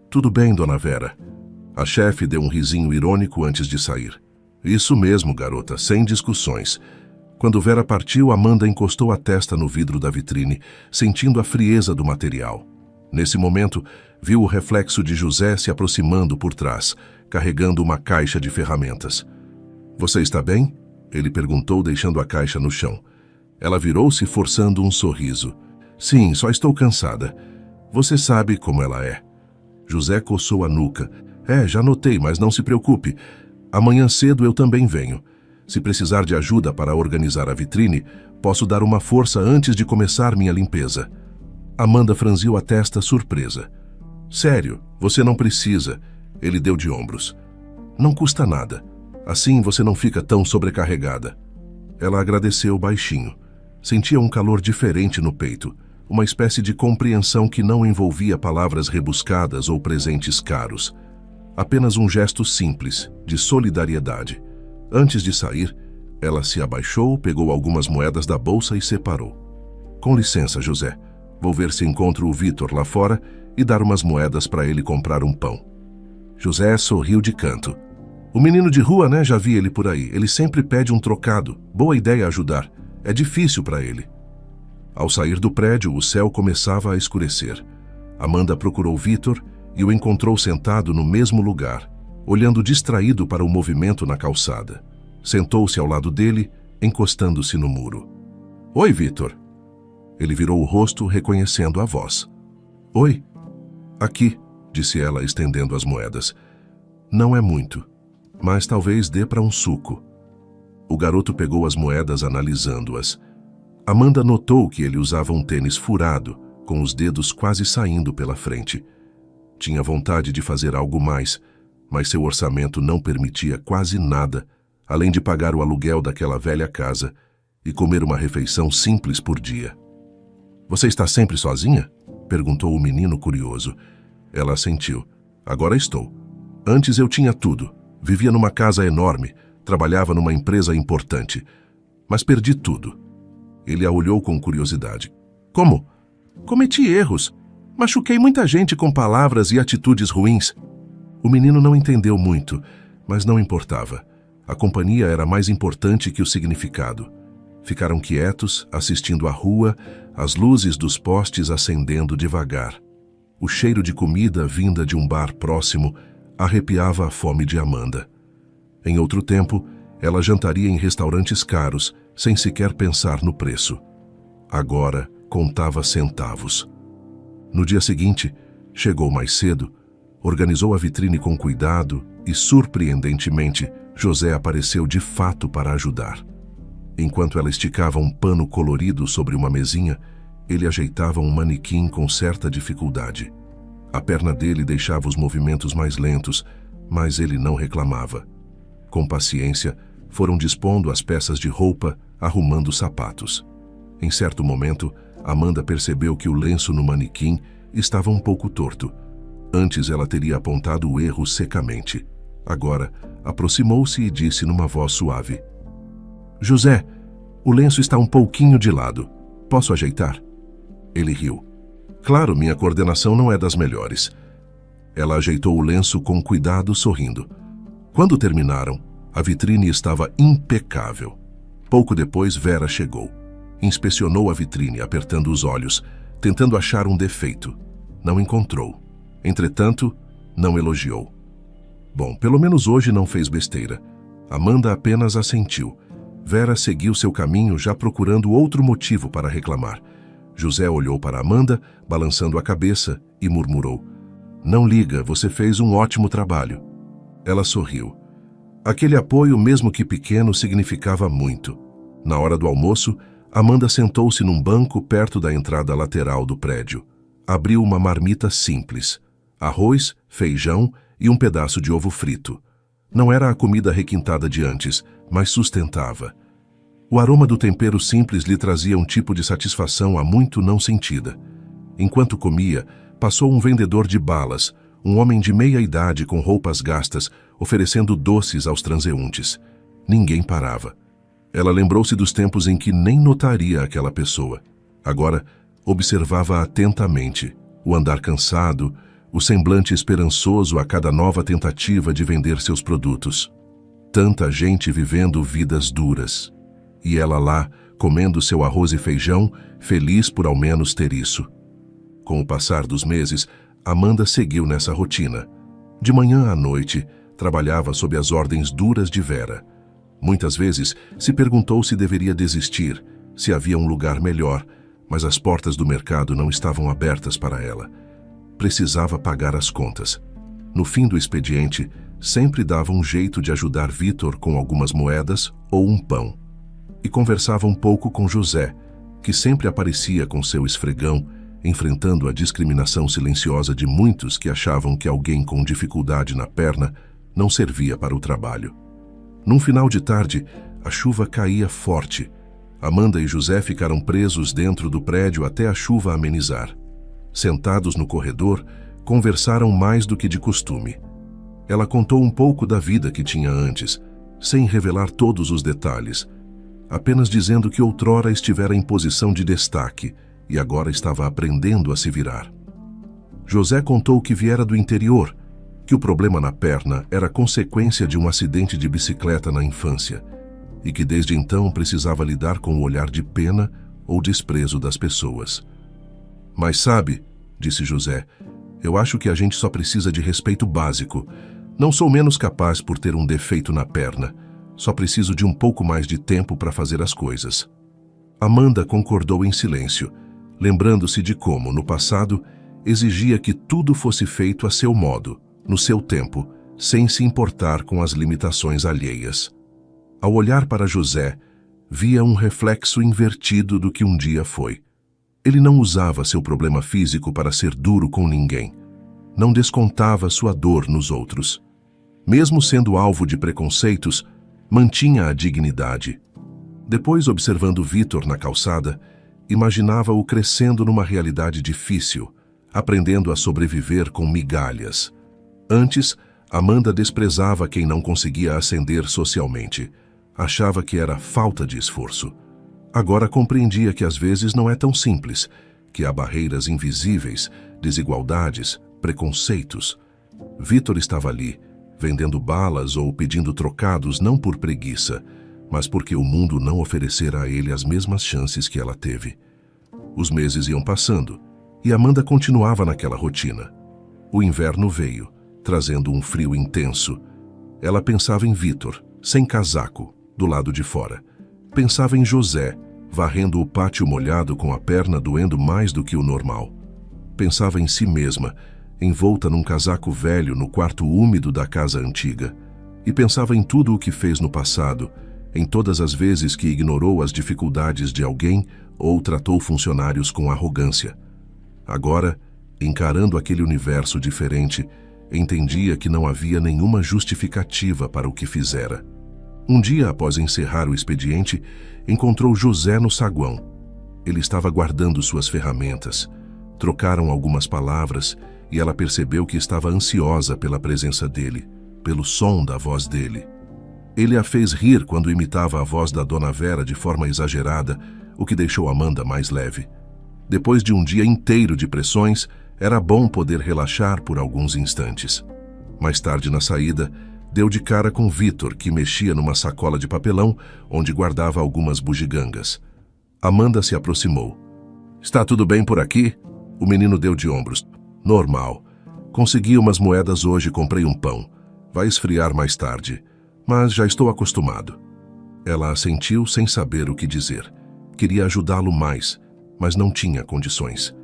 Tudo bem, dona Vera. A chefe deu um risinho irônico antes de sair. Isso mesmo, garota, sem discussões. Quando Vera partiu, Amanda encostou a testa no vidro da vitrine, sentindo a frieza do material. Nesse momento, viu o reflexo de José se aproximando por trás, carregando uma caixa de ferramentas. Você está bem? Ele perguntou, deixando a caixa no chão. Ela virou-se, forçando um sorriso. Sim, só estou cansada. Você sabe como ela é. José coçou a nuca. Já notei, mas não se preocupe. Amanhã cedo eu também venho. Se precisar de ajuda para organizar a vitrine, posso dar uma força antes de começar minha limpeza. Amanda franziu a testa, surpresa. Sério, você não precisa. Ele deu de ombros. Não custa nada. Assim você não fica tão sobrecarregada. Ela agradeceu baixinho. Sentia um calor diferente no peito, uma espécie de compreensão que não envolvia palavras rebuscadas ou presentes caros. Apenas um gesto simples, de solidariedade. Antes de sair, ela se abaixou, pegou algumas moedas da bolsa e separou. Com licença, José. Vou ver se encontro o Vítor lá fora e dar umas moedas para ele comprar um pão. José sorriu de canto. O menino de rua, né? Já vi ele por aí. Ele sempre pede um trocado. Boa ideia ajudar. É difícil para ele. Ao sair do prédio, o céu começava a escurecer. Amanda procurou Vítor e o encontrou sentado no mesmo lugar, olhando distraído para o movimento na calçada. Sentou-se ao lado dele, encostando-se no muro. Oi, Vítor. Ele virou o rosto, reconhecendo a voz. Oi. Aqui, disse ela, estendendo as moedas. Não é muito, mas talvez dê para um suco. O garoto pegou as moedas, analisando-as. Amanda notou que ele usava um tênis furado, com os dedos quase saindo pela frente. Tinha vontade de fazer algo mais, mas seu orçamento não permitia quase nada, além de pagar o aluguel daquela velha casa e comer uma refeição simples por dia. Você está sempre sozinha? Perguntou o menino curioso. Ela assentiu. Agora estou. Antes eu tinha tudo. Vivia numa casa enorme, trabalhava numa empresa importante. Mas perdi tudo. Ele a olhou com curiosidade. Como? Cometi erros. Machuquei muita gente com palavras e atitudes ruins. O menino não entendeu muito, mas não importava. A companhia era mais importante que o significado. Ficaram quietos, assistindo à rua, as luzes dos postes acendendo devagar. O cheiro de comida vinda de um bar próximo arrepiava a fome de Amanda. Em outro tempo, ela jantaria em restaurantes caros, sem sequer pensar no preço. Agora, contava centavos. No dia seguinte, chegou mais cedo, organizou a vitrine com cuidado e, surpreendentemente, José apareceu de fato para ajudar. Enquanto ela esticava um pano colorido sobre uma mesinha, Ele ajeitava um manequim com certa dificuldade. A perna dele deixava os movimentos mais lentos, mas ele não reclamava. Com paciência, foram dispondo as peças de roupa, arrumando os sapatos. Em certo momento, Amanda percebeu que o lenço no manequim estava um pouco torto. Antes ela teria apontado o erro secamente. Agora, aproximou-se e disse numa voz suave: "José, o lenço está um pouquinho de lado. Posso ajeitar?" Ele riu. "Claro, minha coordenação não é das melhores." Ela ajeitou o lenço com cuidado, sorrindo. Quando terminaram, a vitrine estava impecável. Pouco depois, Vera chegou. Inspecionou a vitrine, apertando os olhos, tentando achar um defeito. Não encontrou. Entretanto, não elogiou. Bom, pelo menos hoje não fez besteira. Amanda apenas assentiu. Vera seguiu seu caminho, já procurando outro motivo para reclamar. José olhou para Amanda, balançando a cabeça, e murmurou: "Não liga, você fez um ótimo trabalho." Ela sorriu. Aquele apoio, mesmo que pequeno, significava muito. Na hora do almoço, Amanda sentou-se num banco perto da entrada lateral do prédio. Abriu uma marmita simples: arroz, feijão e um pedaço de ovo frito. Não era a comida requintada de antes, mas sustentava. O aroma do tempero simples lhe trazia um tipo de satisfação há muito não sentida. Enquanto comia, passou um vendedor de balas, um homem de meia idade com roupas gastas, oferecendo doces aos transeuntes. Ninguém parava. Ela lembrou-se dos tempos em que nem notaria aquela pessoa. Agora, observava atentamente o andar cansado, o semblante esperançoso a cada nova tentativa de vender seus produtos. Tanta gente vivendo vidas duras. E ela lá, comendo seu arroz e feijão, feliz por ao menos ter isso. Com o passar dos meses, Amanda seguiu nessa rotina. De manhã à noite, trabalhava sob as ordens duras de Vera. Muitas vezes se perguntou se deveria desistir, se havia um lugar melhor, mas as portas do mercado não estavam abertas para ela. Precisava pagar as contas. No fim do expediente, sempre dava um jeito de ajudar Vitor com algumas moedas ou um pão. E conversava um pouco com José, que sempre aparecia com seu esfregão, enfrentando a discriminação silenciosa de muitos que achavam que alguém com dificuldade na perna não servia para o trabalho. Num final de tarde, a chuva caía forte. Amanda e José ficaram presos dentro do prédio até a chuva amenizar. Sentados no corredor, conversaram mais do que de costume. Ela contou um pouco da vida que tinha antes, sem revelar todos os detalhes, apenas dizendo que outrora estivera em posição de destaque e agora estava aprendendo a se virar. José contou que viera do interior, que o problema na perna era consequência de um acidente de bicicleta na infância e que desde então precisava lidar com o olhar de pena ou desprezo das pessoas. "Mas sabe", disse José, "eu acho que a gente só precisa de respeito básico. Não sou menos capaz por ter um defeito na perna. Só preciso de um pouco mais de tempo para fazer as coisas." Amanda concordou em silêncio, lembrando-se de como, no passado, exigia que tudo fosse feito a seu modo, no seu tempo, sem se importar com as limitações alheias. Ao olhar para José, via um reflexo invertido do que um dia foi. Ele não usava seu problema físico para ser duro com ninguém. Não descontava sua dor nos outros. Mesmo sendo alvo de preconceitos, mantinha a dignidade. Depois, observando Vitor na calçada, imaginava-o crescendo numa realidade difícil, aprendendo a sobreviver com migalhas. Antes, Amanda desprezava quem não conseguia ascender socialmente. Achava que era falta de esforço. Agora compreendia que às vezes não é tão simples, que há barreiras invisíveis, desigualdades, preconceitos. Vitor estava ali, vendendo balas ou pedindo trocados não por preguiça, mas porque o mundo não oferecera a ele as mesmas chances que ela teve. Os meses iam passando, e Amanda continuava naquela rotina. O inverno veio, trazendo um frio intenso. Ela pensava em Vitor, sem casaco, do lado de fora. Pensava em José, varrendo o pátio molhado com a perna doendo mais do que o normal. Pensava em si mesma, envolta num casaco velho no quarto úmido da casa antiga. E pensava em tudo o que fez no passado, em todas as vezes que ignorou as dificuldades de alguém ou tratou funcionários com arrogância. Agora, encarando aquele universo diferente, entendia que não havia nenhuma justificativa para o que fizera. Um dia, após encerrar o expediente, encontrou José no saguão. Ele estava guardando suas ferramentas. Trocaram algumas palavras e ela percebeu que estava ansiosa pela presença dele, pelo som da voz dele. Ele a fez rir quando imitava a voz da Dona Vera de forma exagerada, o que deixou Amanda mais leve. Depois de um dia inteiro de pressões, era bom poder relaxar por alguns instantes. Mais tarde, na saída, deu de cara com Vitor, que mexia numa sacola de papelão onde guardava algumas bugigangas. Amanda se aproximou. "Está tudo bem por aqui?" O menino deu de ombros. "Normal. Consegui umas moedas hoje e comprei um pão. Vai esfriar mais tarde, mas já estou acostumado." Ela assentiu sem saber o que dizer. Queria ajudá-lo mais, mas não tinha condições.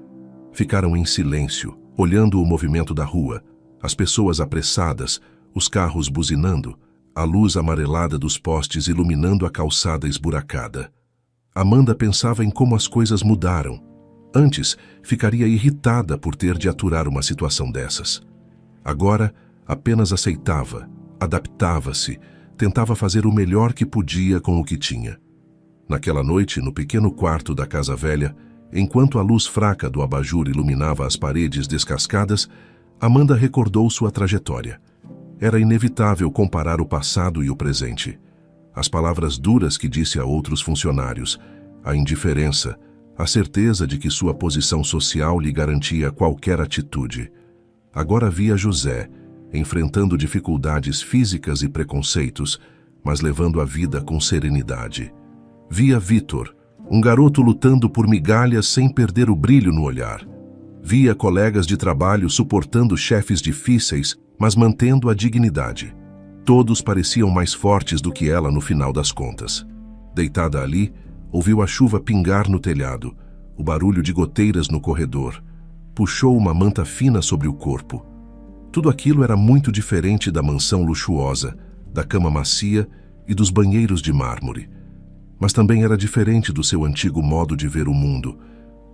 Ficaram em silêncio, olhando o movimento da rua, as pessoas apressadas, os carros buzinando, a luz amarelada dos postes iluminando a calçada esburacada. Amanda pensava em como as coisas mudaram. Antes, ficaria irritada por ter de aturar uma situação dessas. Agora, apenas aceitava, adaptava-se, tentava fazer o melhor que podia com o que tinha. Naquela noite, no pequeno quarto da casa velha, enquanto a luz fraca do abajur iluminava as paredes descascadas, Amanda recordou sua trajetória. Era inevitável comparar o passado e o presente. As palavras duras que disse a outros funcionários, a indiferença, a certeza de que sua posição social lhe garantia qualquer atitude. Agora via José, enfrentando dificuldades físicas e preconceitos, mas levando a vida com serenidade. Via Vitor, um garoto lutando por migalhas sem perder o brilho no olhar. Via colegas de trabalho suportando chefes difíceis, mas mantendo a dignidade. Todos pareciam mais fortes do que ela no final das contas. Deitada ali, ouviu a chuva pingar no telhado, o barulho de goteiras no corredor. Puxou uma manta fina sobre o corpo. Tudo aquilo era muito diferente da mansão luxuosa, da cama macia e dos banheiros de mármore. Mas também era diferente do seu antigo modo de ver o mundo.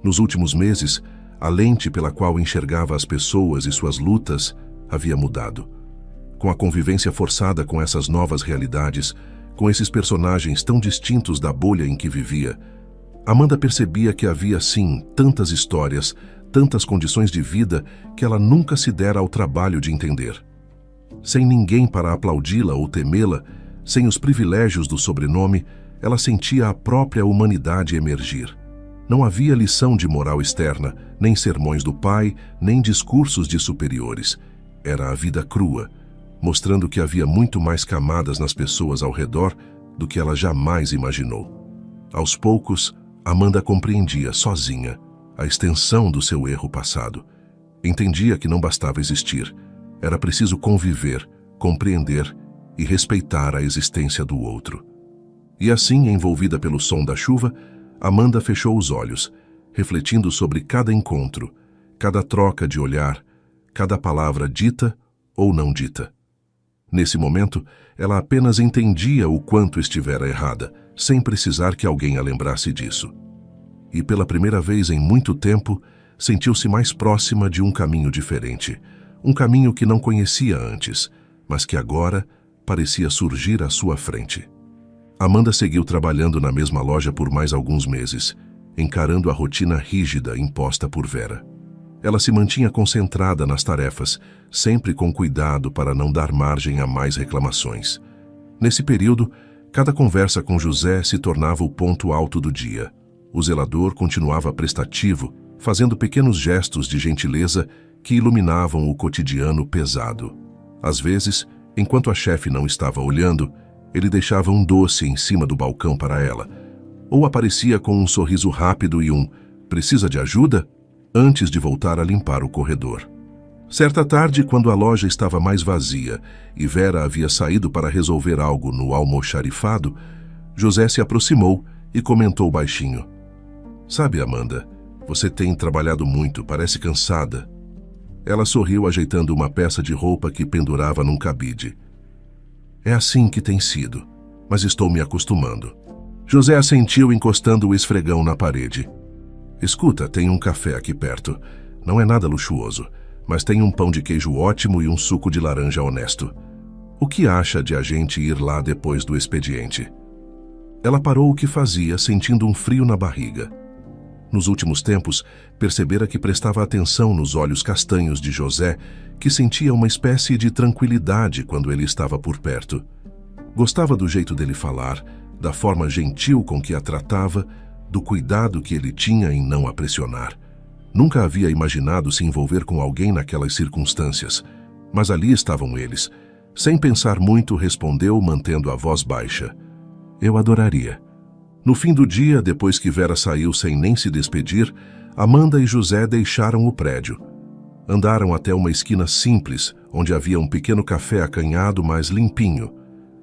Nos últimos meses, a lente pela qual enxergava as pessoas e suas lutas havia mudado. Com a convivência forçada com essas novas realidades, com esses personagens tão distintos da bolha em que vivia, Amanda percebia que havia, sim, tantas histórias, tantas condições de vida que ela nunca se dera ao trabalho de entender. Sem ninguém para aplaudi-la ou temê-la, sem os privilégios do sobrenome, ela sentia a própria humanidade emergir. Não havia lição de moral externa, nem sermões do pai, nem discursos de superiores. Era a vida crua, mostrando que havia muito mais camadas nas pessoas ao redor do que ela jamais imaginou. Aos poucos, Amanda compreendia, sozinha, a extensão do seu erro passado. Entendia que não bastava existir. Era preciso conviver, compreender e respeitar a existência do outro. E assim, envolvida pelo som da chuva, Amanda fechou os olhos, refletindo sobre cada encontro, cada troca de olhar, cada palavra dita ou não dita. Nesse momento, ela apenas entendia o quanto estivera errada, sem precisar que alguém a lembrasse disso. E pela primeira vez em muito tempo, sentiu-se mais próxima de um caminho diferente, um caminho que não conhecia antes, mas que agora parecia surgir à sua frente. Amanda seguiu trabalhando na mesma loja por mais alguns meses, encarando a rotina rígida imposta por Vera. Ela se mantinha concentrada nas tarefas, sempre com cuidado para não dar margem a mais reclamações. Nesse período, cada conversa com José se tornava o ponto alto do dia. O zelador continuava prestativo, fazendo pequenos gestos de gentileza que iluminavam o cotidiano pesado. Às vezes, enquanto a chefe não estava olhando, ele deixava um doce em cima do balcão para ela, ou aparecia com um sorriso rápido e um "precisa de ajuda?" antes de voltar a limpar o corredor. Certa tarde, quando a loja estava mais vazia e Vera havia saído para resolver algo no almoxarifado, José se aproximou e comentou baixinho: "Sabe, Amanda, você tem trabalhado muito, parece cansada." Ela sorriu ajeitando uma peça de roupa que pendurava num cabide. "É assim que tem sido, mas estou me acostumando." José assentiu encostando o esfregão na parede. Escuta, tem um café aqui perto. Não é nada luxuoso, mas tem um pão de queijo ótimo e um suco de laranja honesto. O que acha de a gente ir lá depois do expediente? Ela parou o que fazia, sentindo um frio na barriga. Nos últimos tempos, percebera que prestava atenção nos olhos castanhos de José, que sentia uma espécie de tranquilidade quando ele estava por perto. Gostava do jeito dele falar, da forma gentil com que a tratava, do cuidado que ele tinha em não a pressionar. Nunca havia imaginado se envolver com alguém naquelas circunstâncias, mas ali estavam eles. Sem pensar muito, respondeu, mantendo a voz baixa. Eu adoraria. No fim do dia, depois que Vera saiu sem nem se despedir, Amanda e José deixaram o prédio. Andaram até uma esquina simples, onde havia um pequeno café acanhado, mas limpinho.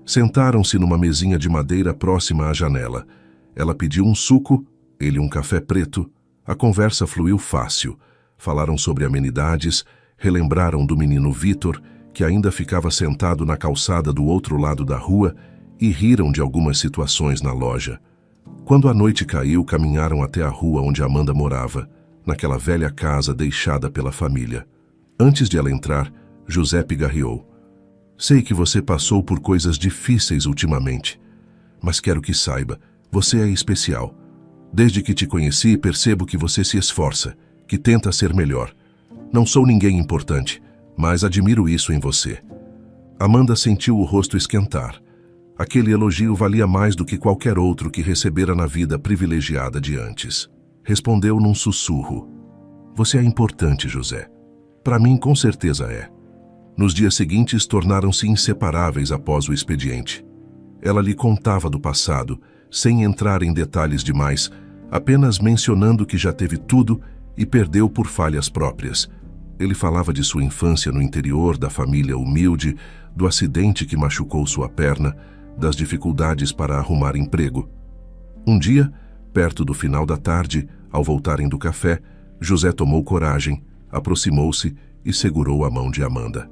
Sentaram-se numa mesinha de madeira próxima à janela. Ela pediu um suco, ele um café preto. A conversa fluiu fácil. Falaram sobre amenidades, relembraram do menino Vitor, que ainda ficava sentado na calçada do outro lado da rua, e riram de algumas situações na loja. Quando a noite caiu, caminharam até a rua onde Amanda morava, naquela velha casa deixada pela família. Antes de ela entrar, José pigarreou. Sei que você passou por coisas difíceis ultimamente, mas quero que saiba, você é especial. Desde que te conheci, percebo que você se esforça, que tenta ser melhor. Não sou ninguém importante, mas admiro isso em você. Amanda sentiu o rosto esquentar. Aquele elogio valia mais do que qualquer outro que recebera na vida privilegiada de antes. Respondeu num sussurro. Você é importante, José. Para mim, com certeza é. Nos dias seguintes, tornaram-se inseparáveis após o expediente. Ela lhe contava do passado, sem entrar em detalhes demais, apenas mencionando que já teve tudo e perdeu por falhas próprias. Ele falava de sua infância no interior, da família humilde, do acidente que machucou sua perna, das dificuldades para arrumar emprego. Um dia, perto do final da tarde, ao voltarem do café, José tomou coragem, aproximou-se e segurou a mão de Amanda.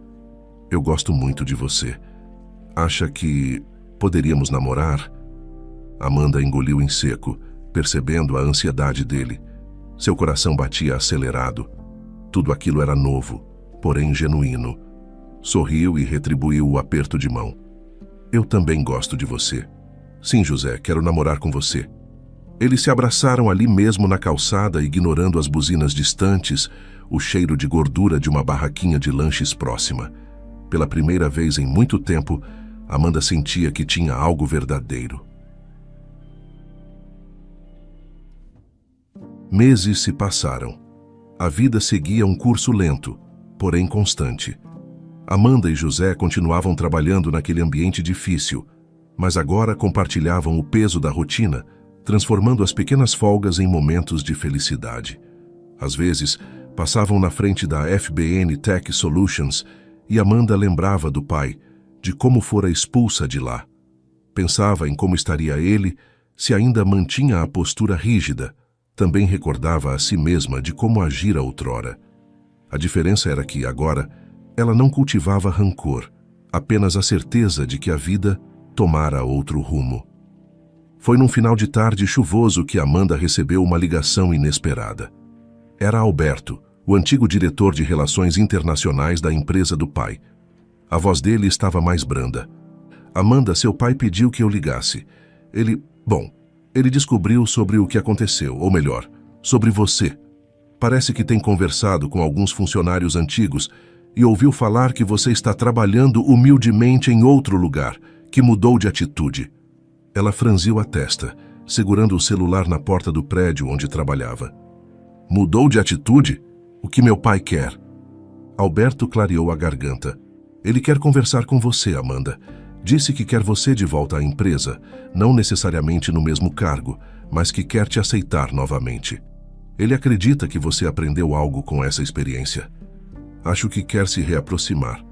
Eu gosto muito de você. Acha que poderíamos namorar? Amanda engoliu em seco, percebendo a ansiedade dele. Seu coração batia acelerado. Tudo aquilo era novo, porém genuíno. Sorriu e retribuiu o aperto de mão. Eu também gosto de você. Sim, José, quero namorar com você. Eles se abraçaram ali mesmo na calçada, ignorando as buzinas distantes, o cheiro de gordura de uma barraquinha de lanches próxima. Pela primeira vez em muito tempo, Amanda sentia que tinha algo verdadeiro. Meses se passaram. A vida seguia um curso lento, porém constante. Amanda e José continuavam trabalhando naquele ambiente difícil, mas agora compartilhavam o peso da rotina, transformando as pequenas folgas em momentos de felicidade. Às vezes, passavam na frente da FBN Tech Solutions e Amanda lembrava do pai, de como fora expulsa de lá. Pensava em como estaria ele, se ainda mantinha a postura rígida. Também recordava a si mesma de como agira outrora. A diferença era que, agora, ela não cultivava rancor, apenas a certeza de que a vida tomara outro rumo. Foi num final de tarde chuvoso que Amanda recebeu uma ligação inesperada. Era Alberto, o antigo diretor de relações internacionais da empresa do pai. A voz dele estava mais branda. Amanda, seu pai pediu que eu ligasse. Ele descobriu sobre o que aconteceu, ou melhor, sobre você. Parece que tem conversado com alguns funcionários antigos e ouviu falar que você está trabalhando humildemente em outro lugar, que mudou de atitude. Ela franziu a testa, segurando o celular na porta do prédio onde trabalhava. Mudou de atitude? O que meu pai quer? Alberto clareou a garganta. Ele quer conversar com você, Amanda. Disse que quer você de volta à empresa, não necessariamente no mesmo cargo, mas que quer te aceitar novamente. Ele acredita que você aprendeu algo com essa experiência. Acho que quer se reaproximar.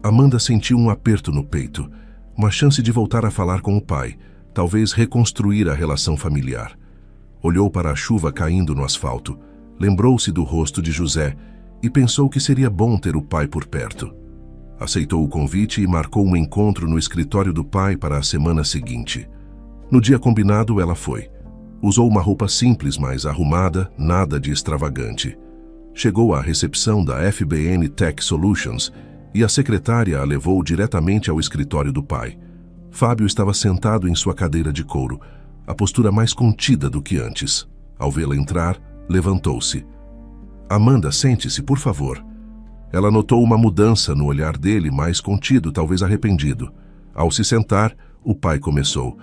Amanda sentiu um aperto no peito, uma chance de voltar a falar com o pai, talvez reconstruir a relação familiar. Olhou para a chuva caindo no asfalto, lembrou-se do rosto de José e pensou que seria bom ter o pai por perto. Aceitou o convite e marcou um encontro no escritório do pai para a semana seguinte. No dia combinado, ela foi. Usou uma roupa simples, mas arrumada, nada de extravagante. Chegou à recepção da FBN Tech Solutions e a secretária a levou diretamente ao escritório do pai. Fábio estava sentado em sua cadeira de couro, a postura mais contida do que antes. Ao vê-la entrar, levantou-se. Amanda, sente-se, por favor. Ela notou uma mudança no olhar dele, mais contido, talvez arrependido. Ao se sentar, o pai começou.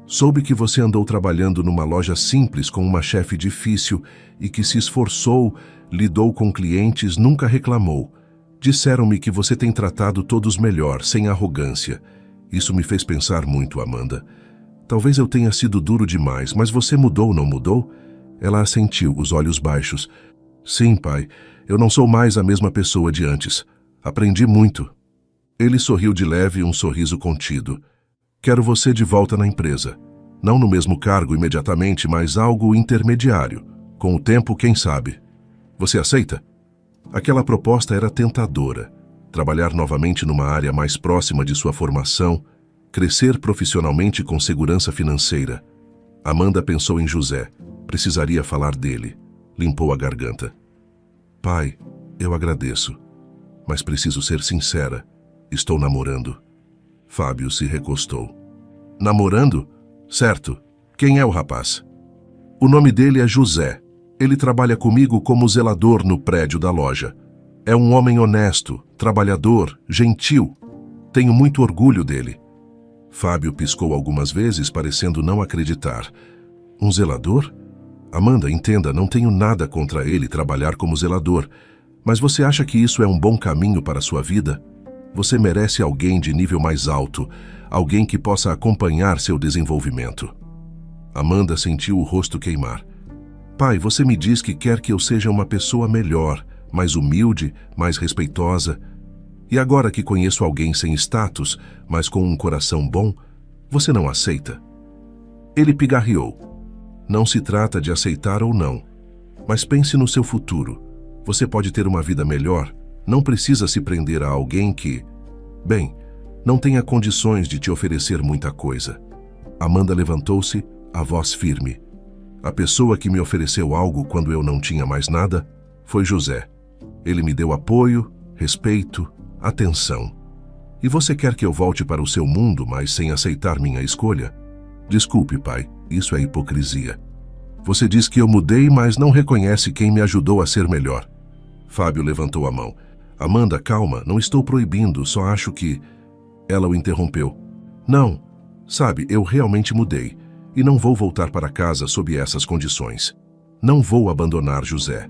Soube que você andou trabalhando numa loja simples com uma chefe difícil e que se esforçou, lidou com clientes, nunca reclamou. Disseram-me que você tem tratado todos melhor, sem arrogância. Isso me fez pensar muito, Amanda. Talvez eu tenha sido duro demais, mas você mudou, não mudou? Ela assentiu, os olhos baixos. Sim, pai, eu não sou mais a mesma pessoa de antes. Aprendi muito. Ele sorriu de leve, um sorriso contido. Quero você de volta na empresa. Não no mesmo cargo imediatamente, mas algo intermediário. Com o tempo, quem sabe. Você aceita? Aquela proposta era tentadora. Trabalhar novamente numa área mais próxima de sua formação, crescer profissionalmente com segurança financeira. Amanda pensou em José. Precisaria falar dele. Limpou a garganta. Pai, eu agradeço, mas preciso ser sincera. Estou namorando. Fábio se recostou. Namorando? Certo. Quem é o rapaz? O nome dele é José. Ele trabalha comigo como zelador no prédio da loja. É um homem honesto, trabalhador, gentil. Tenho muito orgulho dele. Fábio piscou algumas vezes, parecendo não acreditar. Um zelador? Amanda, entenda, não tenho nada contra ele trabalhar como zelador, mas você acha que isso é um bom caminho para a sua vida? Você merece alguém de nível mais alto, alguém que possa acompanhar seu desenvolvimento. Amanda sentiu o rosto queimar. Pai, você me diz que quer que eu seja uma pessoa melhor, mais humilde, mais respeitosa. E agora que conheço alguém sem status, mas com um coração bom, você não aceita? Ele pigarreou. Não se trata de aceitar ou não, mas pense no seu futuro. Você pode ter uma vida melhor, não precisa se prender a alguém que, bem, não tenha condições de te oferecer muita coisa. Amanda levantou-se, a voz firme. A pessoa que me ofereceu algo quando eu não tinha mais nada foi José. Ele me deu apoio, respeito, atenção. E você quer que eu volte para o seu mundo, mas sem aceitar minha escolha? Desculpe, pai, isso é hipocrisia. Você diz que eu mudei, mas não reconhece quem me ajudou a ser melhor. Fábio levantou a mão. Amanda, calma, não estou proibindo, só acho que... Ela o interrompeu. Não, sabe, eu realmente mudei e não vou voltar para casa sob essas condições. Não vou abandonar José.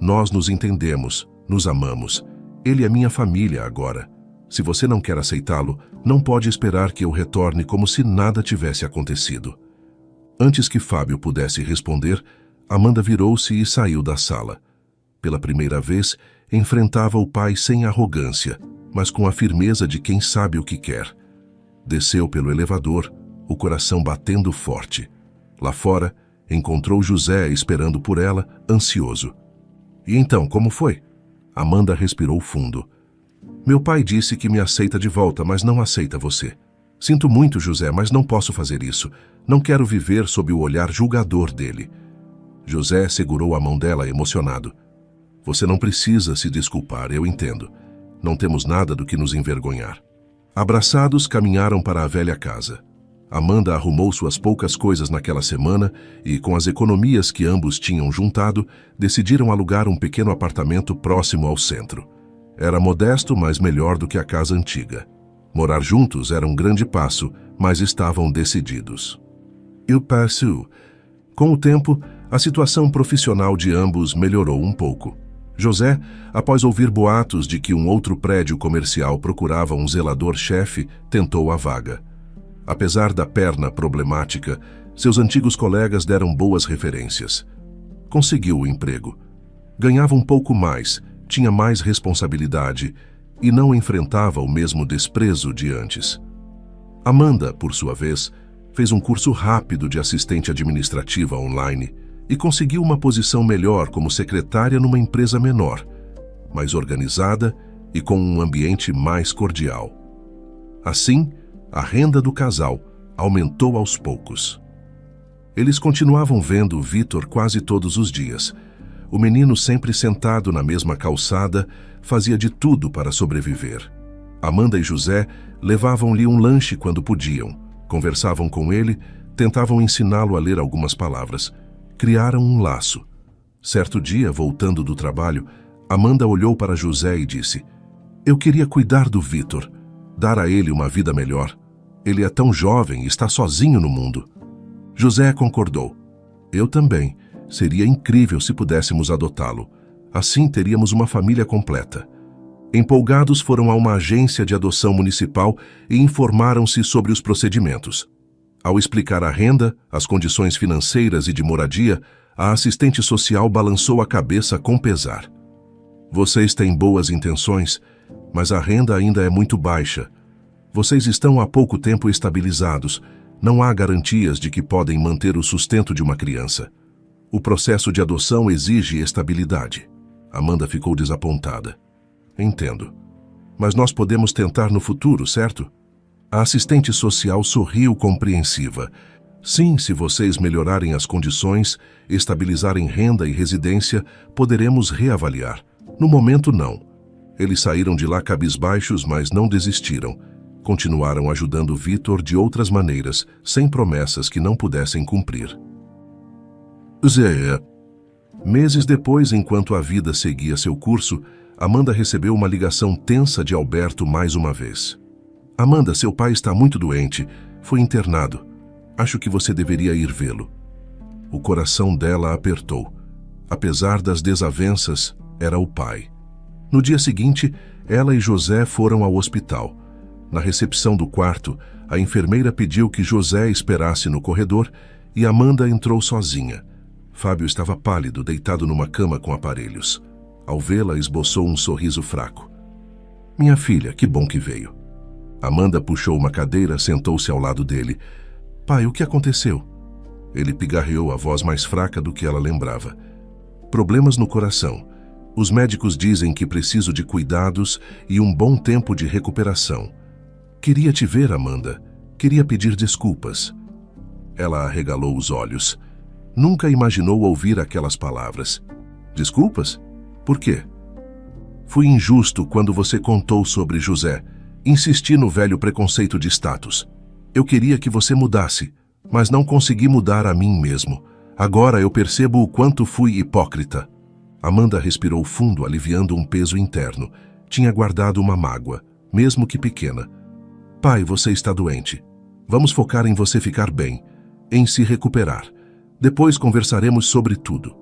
Nós nos entendemos, nos amamos. Ele é minha família agora. Se você não quer aceitá-lo, não pode esperar que eu retorne como se nada tivesse acontecido. Antes que Fábio pudesse responder, Amanda virou-se e saiu da sala. Pela primeira vez, enfrentava o pai sem arrogância, mas com a firmeza de quem sabe o que quer. Desceu pelo elevador, o coração batendo forte. Lá fora, encontrou José esperando por ela, ansioso. E então, como foi? Amanda respirou fundo. Meu pai disse que me aceita de volta, mas não aceita você. Sinto muito, José, mas não posso fazer isso. Não quero viver sob o olhar julgador dele. José segurou a mão dela, emocionado. Você não precisa se desculpar, eu entendo. Não temos nada do que nos envergonhar. Abraçados, caminharam para a velha casa. Amanda arrumou suas poucas coisas naquela semana e, com as economias que ambos tinham juntado, decidiram alugar um pequeno apartamento próximo ao centro. Era modesto, mas melhor do que a casa antiga. Morar juntos era um grande passo, mas estavam decididos. Eu passo. Com o tempo, a situação profissional de ambos melhorou um pouco. José, após ouvir boatos de que um outro prédio comercial procurava um zelador-chefe, tentou a vaga. Apesar da perna problemática, seus antigos colegas deram boas referências. Conseguiu o emprego. Ganhava um pouco mais, tinha mais responsabilidade e não enfrentava o mesmo desprezo de antes. Amanda, por sua vez, fez um curso rápido de assistente administrativa online e conseguiu uma posição melhor como secretária numa empresa menor, mais organizada e com um ambiente mais cordial. Assim, a renda do casal aumentou aos poucos. Eles continuavam vendo Vitor quase todos os dias. O menino, sempre sentado na mesma calçada, fazia de tudo para sobreviver. Amanda e José levavam-lhe um lanche quando podiam, conversavam com ele, tentavam ensiná-lo a ler algumas palavras. Criaram um laço. Certo dia, voltando do trabalho, Amanda olhou para José e disse: "Eu queria cuidar do Vitor, dar a ele uma vida melhor. Ele é tão jovem e está sozinho no mundo." José concordou. "Eu também. Seria incrível se pudéssemos adotá-lo. Assim teríamos uma família completa." Empolgados, foram a uma agência de adoção municipal e informaram-se sobre os procedimentos. Ao explicar a renda, as condições financeiras e de moradia, a assistente social balançou a cabeça com pesar. "Vocês têm boas intenções, mas a renda ainda é muito baixa. Vocês estão há pouco tempo estabilizados. Não há garantias de que podem manter o sustento de uma criança. O processo de adoção exige estabilidade." Amanda ficou desapontada. "Entendo. Mas nós podemos tentar no futuro, certo?" A assistente social sorriu compreensiva. "Sim, se vocês melhorarem as condições, estabilizarem renda e residência, poderemos reavaliar. No momento, não." Eles saíram de lá cabisbaixos, mas não desistiram. Continuaram ajudando Vitor de outras maneiras, sem promessas que não pudessem cumprir. Meses depois, enquanto a vida seguia seu curso, Amanda recebeu uma ligação tensa de Alberto mais uma vez. "Amanda, seu pai está muito doente. Foi internado. Acho que você deveria ir vê-lo." O coração dela apertou. Apesar das desavenças, era o pai. No dia seguinte, ela e José foram ao hospital. Na recepção do quarto, a enfermeira pediu que José esperasse no corredor e Amanda entrou sozinha. Fábio estava pálido, deitado numa cama com aparelhos. Ao vê-la, esboçou um sorriso fraco. "Minha filha, que bom que veio." Amanda puxou uma cadeira, sentou-se ao lado dele. "Pai, o que aconteceu?" Ele pigarreou, a voz mais fraca do que ela lembrava. "Problemas no coração. Os médicos dizem que preciso de cuidados e um bom tempo de recuperação. Queria te ver, Amanda. Queria pedir desculpas." Ela arregalou os olhos. Nunca imaginou ouvir aquelas palavras. "Desculpas? Por quê?" "Fui injusto quando você contou sobre José. Insisti no velho preconceito de status. Eu queria que você mudasse, mas não consegui mudar a mim mesmo. Agora eu percebo o quanto fui hipócrita." Amanda respirou fundo, aliviando um peso interno. Tinha guardado uma mágoa, mesmo que pequena. "Pai, você está doente. Vamos focar em você ficar bem, em se recuperar. Depois conversaremos sobre tudo."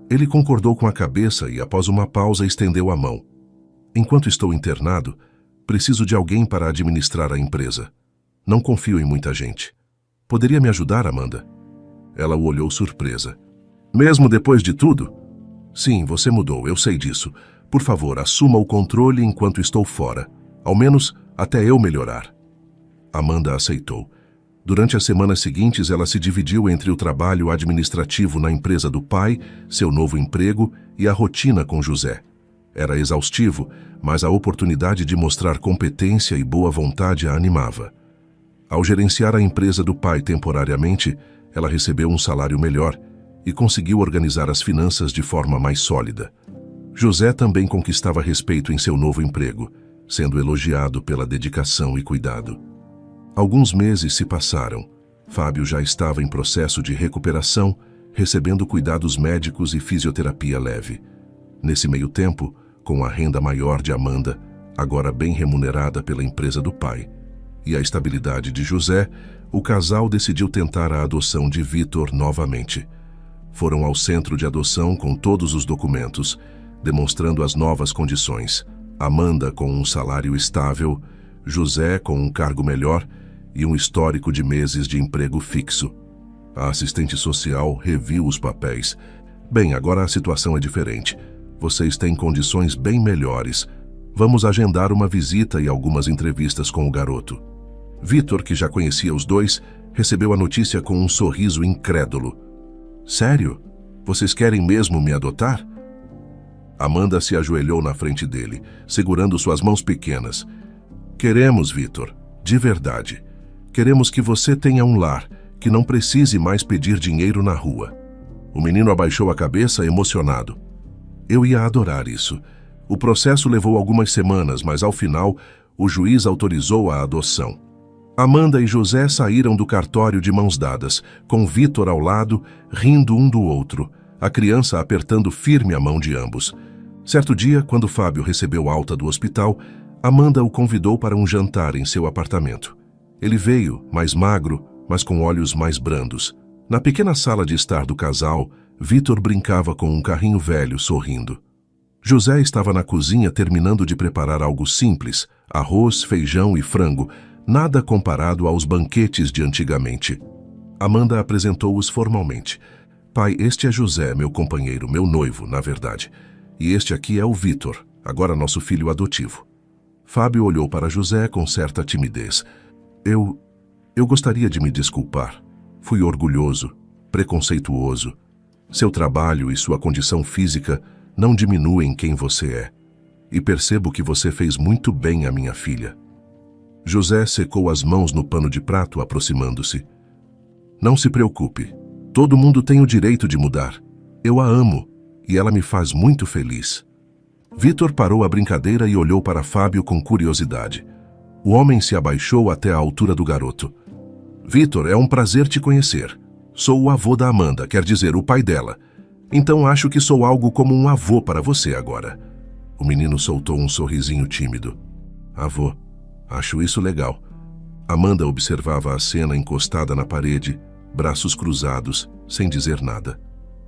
Ele concordou com a cabeça e, após uma pausa, estendeu a mão. "Enquanto estou internado, preciso de alguém para administrar a empresa. Não confio em muita gente. Poderia me ajudar, Amanda?" Ela o olhou surpresa. "Mesmo depois de tudo?" "Sim, você mudou, eu sei disso. Por favor, assuma o controle enquanto estou fora. Ao menos até eu melhorar." Amanda aceitou. Durante as semanas seguintes, ela se dividiu entre o trabalho administrativo na empresa do pai, seu novo emprego e a rotina com José. Era exaustivo, mas a oportunidade de mostrar competência e boa vontade a animava. Ao gerenciar a empresa do pai temporariamente, ela recebeu um salário melhor e conseguiu organizar as finanças de forma mais sólida. José também conquistava respeito em seu novo emprego, sendo elogiado pela dedicação e cuidado. Alguns meses se passaram. Fábio já estava em processo de recuperação, recebendo cuidados médicos e fisioterapia leve. Nesse meio tempo, com a renda maior de Amanda, agora bem remunerada pela empresa do pai, e a estabilidade de José, o casal decidiu tentar a adoção de Vitor novamente. Foram ao centro de adoção com todos os documentos, demonstrando as novas condições. Amanda com um salário estável, José com um cargo melhor e um histórico de meses de emprego fixo. A assistente social reviu os papéis. "Bem, agora a situação é diferente. Vocês têm condições bem melhores. Vamos agendar uma visita e algumas entrevistas com o garoto." Vitor, que já conhecia os dois, recebeu a notícia com um sorriso incrédulo. "Sério? Vocês querem mesmo me adotar?" Amanda se ajoelhou na frente dele, segurando suas mãos pequenas. "Queremos, Vitor, de verdade. Queremos que você tenha um lar, que não precise mais pedir dinheiro na rua. O menino abaixou a cabeça, emocionado. Eu ia adorar isso. O processo levou algumas semanas, mas ao final, o juiz autorizou a adoção. Amanda e José saíram do cartório de mãos dadas, com Vitor ao lado, rindo um do outro, a criança apertando firme a mão de ambos. Certo dia, quando Fábio recebeu alta do hospital, Amanda o convidou para um jantar em seu apartamento. Ele veio, mais magro, mas com olhos mais brandos. Na pequena sala de estar do casal, Vitor brincava com um carrinho velho, sorrindo. José estava na cozinha terminando de preparar algo simples, arroz, feijão e frango, nada comparado aos banquetes de antigamente. Amanda apresentou-os formalmente. Pai, este é José, meu companheiro, meu noivo, na verdade. E este aqui é o Vitor, agora nosso filho adotivo. Fábio olhou para José com certa timidez. Eu gostaria de me desculpar. Fui orgulhoso, preconceituoso. Seu trabalho e sua condição física não diminuem quem você é. E percebo que você fez muito bem à minha filha. José secou as mãos no pano de prato, aproximando-se. Não se preocupe. Todo mundo tem o direito de mudar. Eu a amo, e ela me faz muito feliz. Vitor parou a brincadeira e olhou para Fábio com curiosidade. O homem se abaixou até a altura do garoto. Vitor, é um prazer te conhecer. Sou o avô da Amanda, quer dizer, o pai dela. Então acho que sou algo como um avô para você agora. O menino soltou um sorrisinho tímido. Avô, acho isso legal. Amanda observava a cena encostada na parede, braços cruzados, sem dizer nada.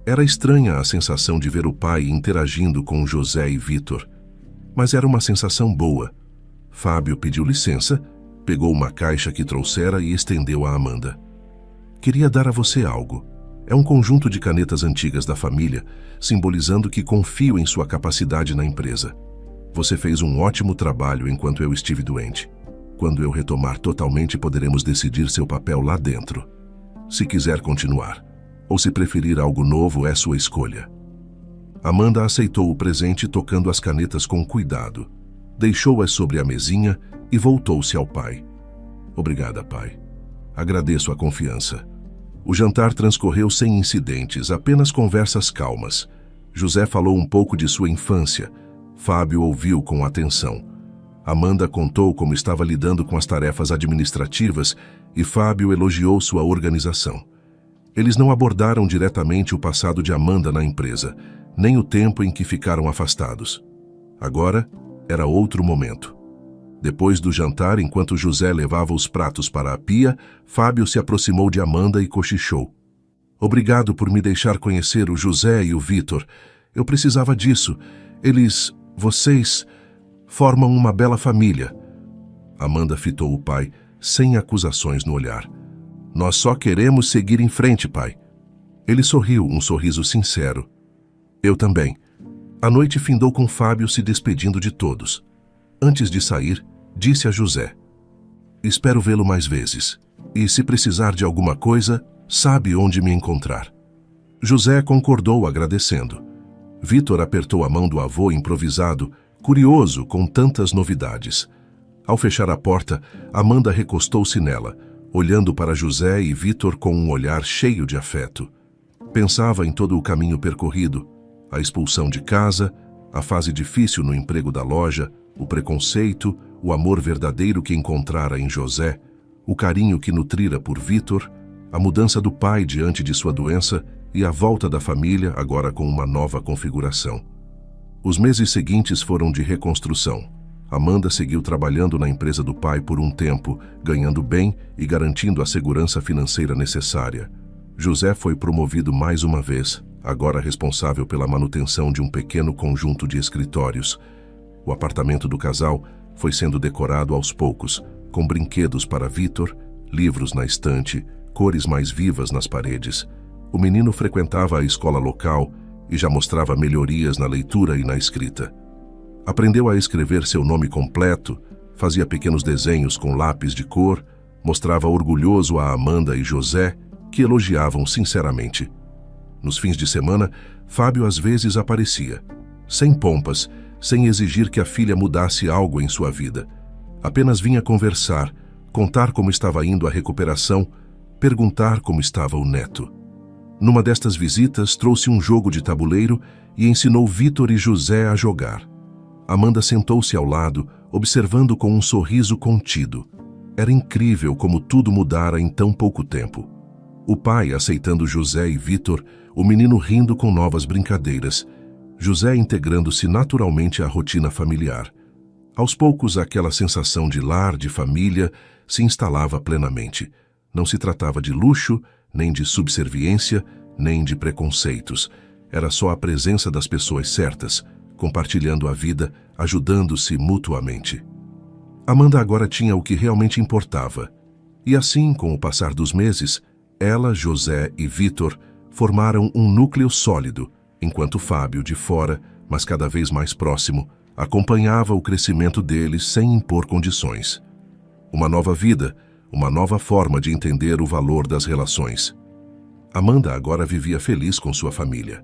Era estranha a sensação de ver o pai interagindo com José e Vitor. Mas era uma sensação boa. Fábio pediu licença, pegou uma caixa que trouxera e estendeu a Amanda. Queria dar a você algo. É um conjunto de canetas antigas da família, simbolizando que confio em sua capacidade na empresa. Você fez um ótimo trabalho enquanto eu estive doente. Quando eu retomar totalmente, poderemos decidir seu papel lá dentro. Se quiser continuar, ou se preferir algo novo, é sua escolha. Amanda aceitou o presente tocando as canetas com cuidado. Deixou-as sobre a mesinha e voltou-se ao pai. Obrigada, pai. Agradeço a confiança. O jantar transcorreu sem incidentes, apenas conversas calmas. José falou um pouco de sua infância. Fábio ouviu com atenção. Amanda contou como estava lidando com as tarefas administrativas e Fábio elogiou sua organização. Eles não abordaram diretamente o passado de Amanda na empresa, nem o tempo em que ficaram afastados. Agora era outro momento. Depois do jantar, enquanto José levava os pratos para a pia, Fábio se aproximou de Amanda e cochichou. Obrigado por me deixar conhecer o José e o Vitor. Eu precisava disso. Vocês, formam uma bela família. Amanda fitou o pai, sem acusações no olhar. Nós só queremos seguir em frente, pai. Ele sorriu, um sorriso sincero. Eu também. A noite findou com Fábio se despedindo de todos. Antes de sair, disse a José: Espero vê-lo mais vezes. E se precisar de alguma coisa, sabe onde me encontrar. José concordou agradecendo. Vitor apertou a mão do avô improvisado, curioso com tantas novidades. Ao fechar a porta, Amanda recostou-se nela, olhando para José e Vitor com um olhar cheio de afeto. Pensava em todo o caminho percorrido, a expulsão de casa, a fase difícil no emprego da loja, o preconceito, o amor verdadeiro que encontrara em José, o carinho que nutrira por Vitor, a mudança do pai diante de sua doença e a volta da família agora com uma nova configuração. Os meses seguintes foram de reconstrução. Amanda seguiu trabalhando na empresa do pai por um tempo, ganhando bem e garantindo a segurança financeira necessária. José foi promovido mais uma vez, agora responsável pela manutenção de um pequeno conjunto de escritórios. O apartamento do casal foi sendo decorado aos poucos, com brinquedos para Vitor, livros na estante, cores mais vivas nas paredes. O menino frequentava a escola local e já mostrava melhorias na leitura e na escrita. Aprendeu a escrever seu nome completo, fazia pequenos desenhos com lápis de cor, mostrava orgulhoso a Amanda e José, que elogiavam sinceramente. Nos fins de semana, Fábio às vezes aparecia, sem pompas, sem exigir que a filha mudasse algo em sua vida. Apenas vinha conversar, contar como estava indo a recuperação, perguntar como estava o neto. Numa destas visitas, trouxe um jogo de tabuleiro e ensinou Vítor e José a jogar. Amanda sentou-se ao lado, observando com um sorriso contido. Era incrível como tudo mudara em tão pouco tempo. O pai aceitando José e Vítor, o menino rindo com novas brincadeiras, José integrando-se naturalmente à rotina familiar. Aos poucos, aquela sensação de lar, de família, se instalava plenamente. Não se tratava de luxo, nem de subserviência, nem de preconceitos. Era só a presença das pessoas certas, compartilhando a vida, ajudando-se mutuamente. Amanda agora tinha o que realmente importava. E assim, com o passar dos meses, ela, José e Vítor formaram um núcleo sólido, enquanto Fábio, de fora, mas cada vez mais próximo, acompanhava o crescimento deles sem impor condições. Uma nova vida, uma nova forma de entender o valor das relações. Amanda agora vivia feliz com sua família.